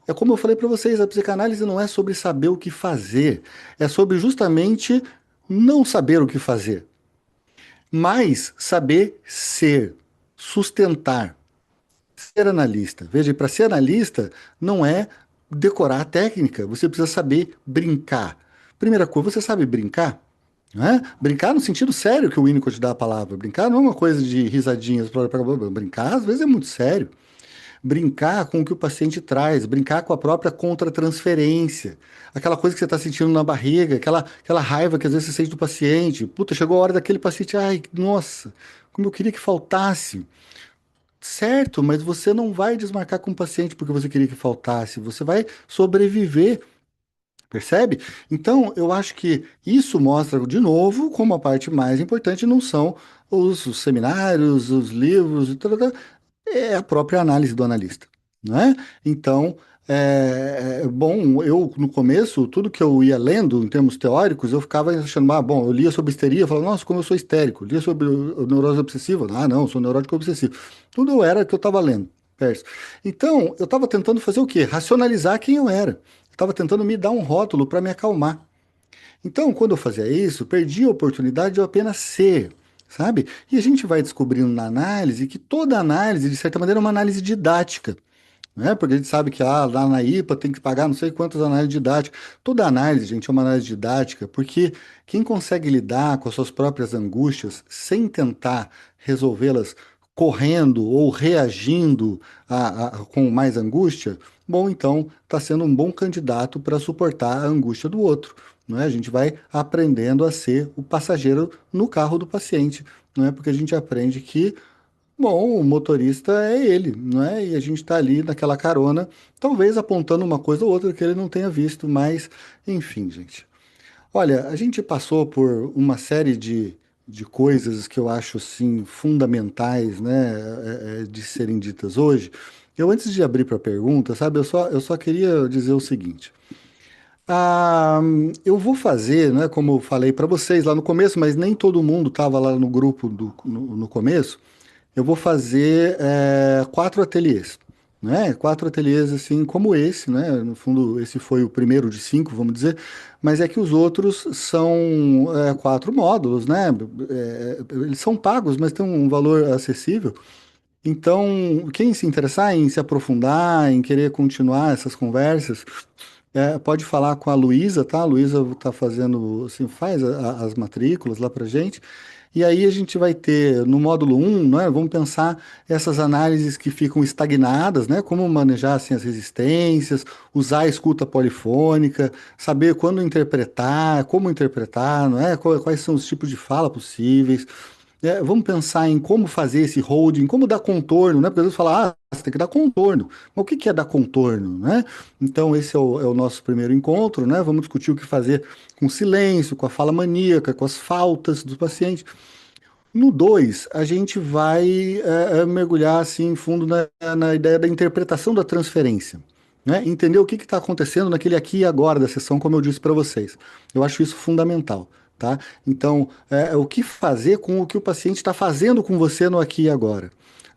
É como eu falei para vocês, a psicanálise não é sobre saber o que fazer, é sobre justamente não saber o que fazer, mas saber ser, sustentar, ser analista. Veja, para ser analista não é decorar a técnica, você precisa saber brincar. Primeira coisa, você sabe brincar? Né? Brincar no sentido sério que o Winnicott dá a palavra. Brincar não é uma coisa de risadinhas. Brincar às vezes é muito sério. Brincar com o que o paciente traz, brincar com a própria contratransferência. Aquela coisa que você está sentindo na barriga, aquela raiva que às vezes você sente do paciente. Puta, chegou a hora daquele paciente, ai, nossa, como eu queria que faltasse. Certo, mas você não vai desmarcar com o paciente porque você queria que faltasse, você vai sobreviver, percebe? Então, eu acho que isso mostra, de novo, como a parte mais importante não são os seminários, os livros, e tal, é a própria análise do analista, né? Então, bom, eu no começo, tudo que eu ia lendo em termos teóricos, eu ficava achando, ah, bom, eu lia sobre histeria, eu falava, nossa, como eu sou histérico, lia sobre neurose obsessiva, ah, não, eu sou neurótico obsessivo. Tudo eu era que eu estava lendo, perto. Então, eu estava tentando fazer o quê? Racionalizar quem eu era. Estava tentando me dar um rótulo para me acalmar. Então, quando eu fazia isso, perdi a oportunidade de eu apenas ser, sabe? E a gente vai descobrindo na análise que toda análise, de certa maneira, é uma análise didática, né? Porque a gente sabe que lá na IPA tem que pagar não sei quantas análises didáticas. Toda análise, gente, é uma análise didática, porque quem consegue lidar com as suas próprias angústias sem tentar resolvê-las correndo ou reagindo com mais angústia, bom, então está sendo um bom candidato para suportar a angústia do outro. Não é? A gente vai aprendendo a ser o passageiro no carro do paciente, não é? Porque a gente aprende que bom, o motorista é ele, não é? E a gente está ali naquela carona, talvez apontando uma coisa ou outra que ele não tenha visto, mas enfim, gente. Olha, a gente passou por uma série de coisas que eu acho assim fundamentais, né, de serem ditas hoje. eu antes de abrir para a pergunta, sabe, eu só queria dizer o seguinte. Eu vou fazer, né, como eu falei para vocês lá no começo, mas nem todo mundo estava lá no grupo no começo. Eu vou fazer quatro ateliês, né? Quatro ateliês assim como esse, né? No fundo, esse foi o primeiro de cinco, vamos dizer, mas é que os outros são quatro módulos, né? Eles são pagos, mas tem um valor acessível. Então, quem se interessar em se aprofundar, em querer continuar essas conversas, pode falar com a Luísa, tá? A Luísa tá fazendo, assim, faz as matrículas lá pra gente. E aí a gente vai ter no módulo um, né? Vamos pensar essas análises que ficam estagnadas, né? Como manejar assim, as resistências, usar a escuta polifônica, saber quando interpretar, como interpretar, não é? Quais são os tipos de fala possíveis. Vamos pensar em como fazer esse holding, como dar contorno, né? Porque às vezes fala, você tem que dar contorno. Mas o que que é dar contorno, né? Então, esse é o nosso primeiro encontro, né? Vamos discutir o que fazer com silêncio, com a fala maníaca, com as faltas do paciente. No 2 a gente vai mergulhar assim em fundo na ideia da interpretação da transferência, né? Entender o que está acontecendo naquele aqui e agora da sessão, como eu disse para vocês. Eu acho isso fundamental, tá? Então, o que fazer com o que o paciente está fazendo com você no aqui e agora?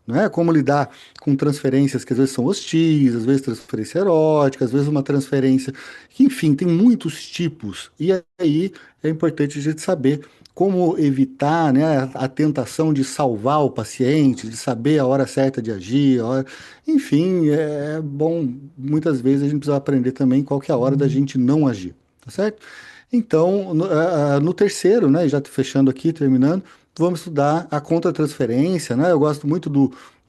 Não é? Como lidar com transferências que às vezes são hostis, às vezes transferência erótica, às vezes uma transferência, que, enfim, tem muitos tipos. E aí é importante a gente saber como evitar, né, a tentação de salvar o paciente, de saber a hora certa de agir, enfim, é bom, muitas vezes a gente precisa aprender também qual que é a hora da gente não agir, tá certo? Então, no terceiro, né, já fechando aqui, terminando, vamos estudar a contratransferência, né? Eu gosto muito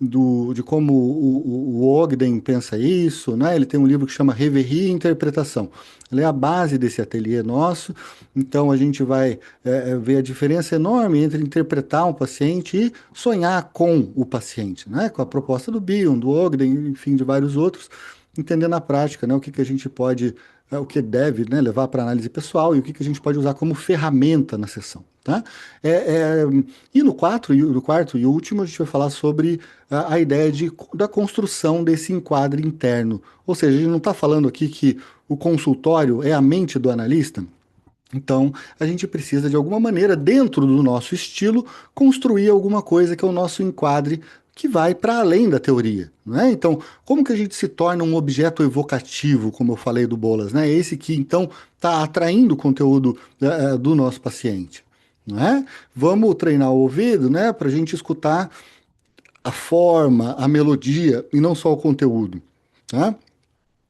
de como o Ogden pensa isso, né? Ele tem um livro que chama Reverie e Interpretação. Ele é a base desse ateliê nosso, então a gente vai ver a diferença enorme entre interpretar um paciente e sonhar com o paciente, né? Com a proposta do Bion, do Ogden, enfim, de vários outros, entender na prática, né? O que que a gente pode, o que deve, né, levar para análise pessoal e o que que a gente pode usar como ferramenta na sessão, tá? É, é, e no 4, no quarto e último, a gente vai falar sobre a ideia da construção desse enquadre interno. Ou seja, a gente não está falando aqui que o consultório é a mente do analista. Então, a gente precisa, de alguma maneira, dentro do nosso estilo, construir alguma coisa que é o nosso enquadre que vai para além da teoria, não é? Então, como que a gente se torna um objeto evocativo, como eu falei do Bolas, né? Esse que, então, está atraindo o conteúdo do nosso paciente, não é? Vamos treinar o ouvido, né, para a gente escutar a forma, a melodia e não só o conteúdo, tá?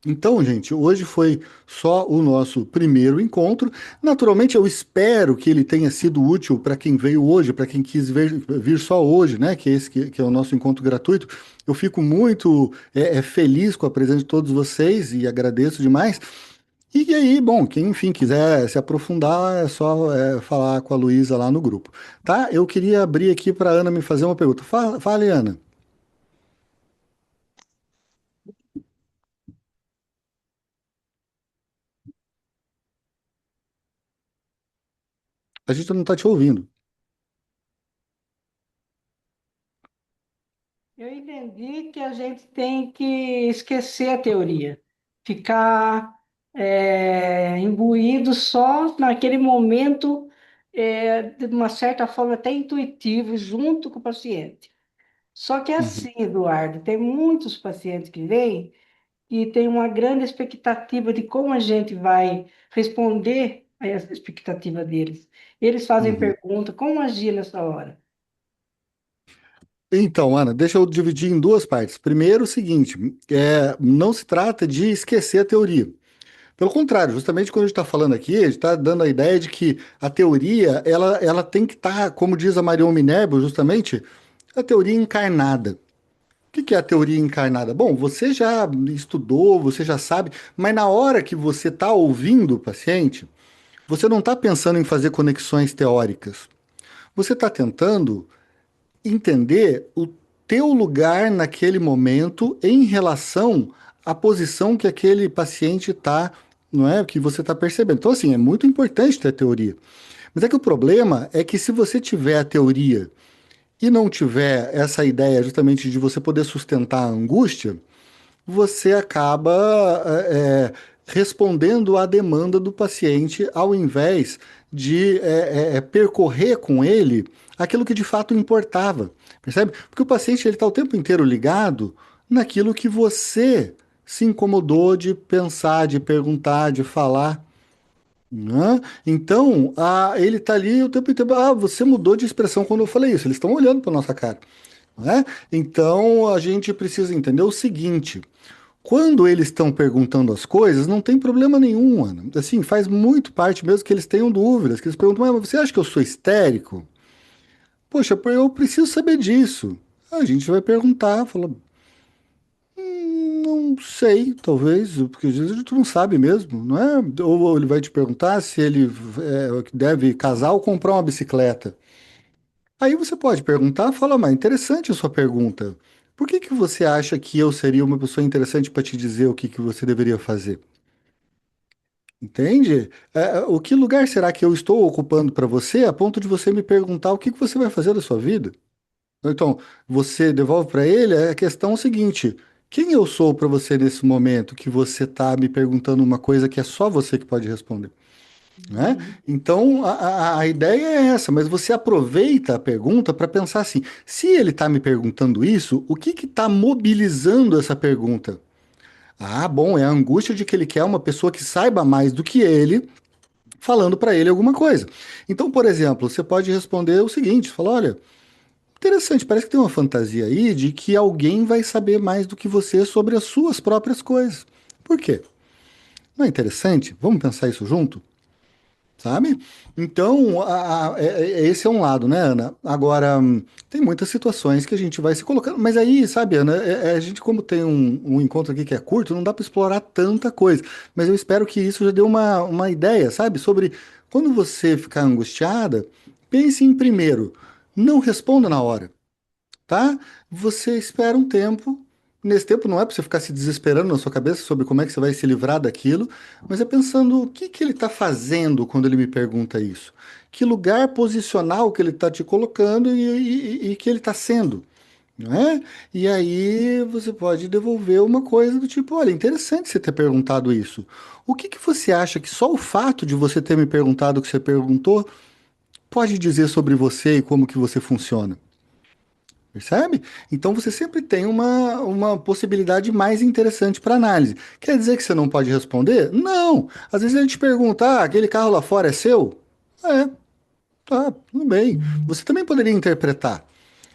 Então, gente, hoje foi só o nosso primeiro encontro. Naturalmente, eu espero que ele tenha sido útil para quem veio hoje, para quem quis vir só hoje, né? Que é esse que é o nosso encontro gratuito. Eu fico muito feliz com a presença de todos vocês e agradeço demais. E aí, bom, quem, enfim, quiser se aprofundar, é só falar com a Luísa lá no grupo, tá? Eu queria abrir aqui para a Ana me fazer uma pergunta. Fale, Ana. A gente não está te ouvindo. Eu entendi que a gente tem que esquecer a teoria, ficar imbuído só naquele momento, de uma certa forma até intuitivo, junto com o paciente. Só que é Uhum. assim, Eduardo, tem muitos pacientes que vêm e tem uma grande expectativa de como a gente vai responder a essa expectativa deles. Eles fazem Uhum. pergunta, como agir nessa hora? Então, Ana, deixa eu dividir em duas partes. Primeiro, o seguinte, não se trata de esquecer a teoria. Pelo contrário, justamente quando a gente está falando aqui, a gente está dando a ideia de que a teoria, ela tem que estar, como diz a Marion Minerva, justamente, a teoria encarnada. O que que é a teoria encarnada? Bom, você já estudou, você já sabe, mas na hora que você está ouvindo o paciente, você não está pensando em fazer conexões teóricas. Você está tentando entender o teu lugar naquele momento em relação à posição que aquele paciente está, não é? Que você está percebendo. Então, assim, é muito importante ter teoria. Mas é que o problema é que se você tiver a teoria e não tiver essa ideia justamente de você poder sustentar a angústia, você acaba respondendo à demanda do paciente ao invés de percorrer com ele aquilo que de fato importava, percebe? Porque o paciente ele está o tempo inteiro ligado naquilo que você se incomodou de pensar, de perguntar, de falar. Né? Então, ele está ali o tempo inteiro. Ah, você mudou de expressão quando eu falei isso. Eles estão olhando para nossa cara. Né? Então, a gente precisa entender o seguinte: quando eles estão perguntando as coisas, não tem problema nenhum, Ana. Assim, faz muito parte mesmo que eles tenham dúvidas, que eles perguntam, mas você acha que eu sou histérico? Poxa, eu preciso saber disso. A gente vai perguntar, fala, não sei, talvez, porque às vezes a gente não sabe mesmo, não é? Ou ele vai te perguntar se ele deve casar ou comprar uma bicicleta. Aí você pode perguntar, fala, mas interessante a sua pergunta. Por que que você acha que eu seria uma pessoa interessante para te dizer o que que você deveria fazer? Entende? O que lugar será que eu estou ocupando para você a ponto de você me perguntar o que que você vai fazer da sua vida? Então, você devolve para ele a questão seguinte: quem eu sou para você nesse momento que você está me perguntando uma coisa que é só você que pode responder? Né? Uhum. Então, a ideia é essa, mas você aproveita a pergunta para pensar assim: se ele está me perguntando isso, o que está mobilizando essa pergunta? Ah, bom, é a angústia de que ele quer uma pessoa que saiba mais do que ele, falando para ele alguma coisa. Então, por exemplo, você pode responder o seguinte: falar, olha, interessante, parece que tem uma fantasia aí de que alguém vai saber mais do que você sobre as suas próprias coisas. Por quê? Não é interessante? Vamos pensar isso junto? Sabe? Então, esse é um lado, né, Ana? Agora, tem muitas situações que a gente vai se colocando, mas aí, sabe, Ana, a gente, como tem um encontro aqui que é curto, não dá para explorar tanta coisa, mas eu espero que isso já dê uma ideia, sabe, sobre quando você ficar angustiada, pense em primeiro, não responda na hora, tá? Você espera um tempo. Nesse tempo não é para você ficar se desesperando na sua cabeça sobre como é que você vai se livrar daquilo, mas é pensando o que que ele está fazendo quando ele me pergunta isso. Que lugar posicional que ele está te colocando e que ele está sendo, não é? E aí você pode devolver uma coisa do tipo, olha, interessante você ter perguntado isso. O que que você acha que só o fato de você ter me perguntado o que você perguntou pode dizer sobre você e como que você funciona? Percebe? Então você sempre tem uma possibilidade mais interessante para análise. Quer dizer que você não pode responder? Não! Às vezes a gente pergunta: ah, aquele carro lá fora é seu? É, tá, tudo bem. Você também poderia interpretar,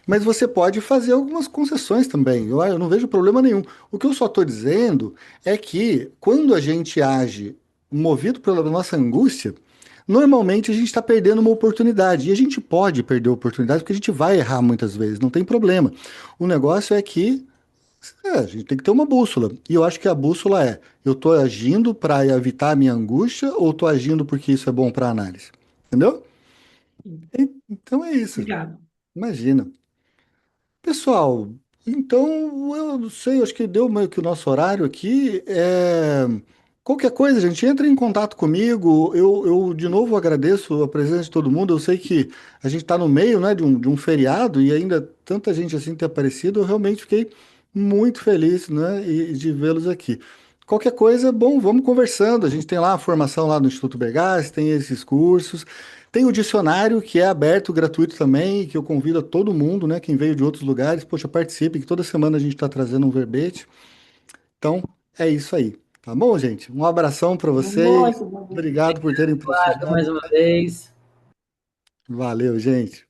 mas você pode fazer algumas concessões também. Eu não vejo problema nenhum. O que eu só estou dizendo é que quando a gente age movido pela nossa angústia, normalmente a gente está perdendo uma oportunidade. E a gente pode perder a oportunidade porque a gente vai errar muitas vezes, não tem problema. O negócio é que a gente tem que ter uma bússola. E eu acho que a bússola é: eu estou agindo para evitar a minha angústia ou estou agindo porque isso é bom para análise? Entendeu? Então é isso. Obrigada. Imagina. Pessoal, então eu não sei, acho que deu meio que o nosso horário aqui. Qualquer coisa, gente, entre em contato comigo. Eu de novo agradeço a presença de todo mundo. Eu sei que a gente está no meio, né, de um feriado e ainda tanta gente assim ter aparecido. Eu realmente fiquei muito feliz, né, de vê-los aqui. Qualquer coisa, bom, vamos conversando. A gente tem lá a formação lá no Instituto Bergás, tem esses cursos. Tem o dicionário que é aberto, gratuito também, que eu convido a todo mundo, né? Quem veio de outros lugares, poxa, participe, que toda semana a gente está trazendo um verbete. Então, é isso aí. Tá bom, gente? Um abração para vocês. Muito bom. Obrigado por terem Eduardo, mais prestigiado. uma vez. Valeu, gente.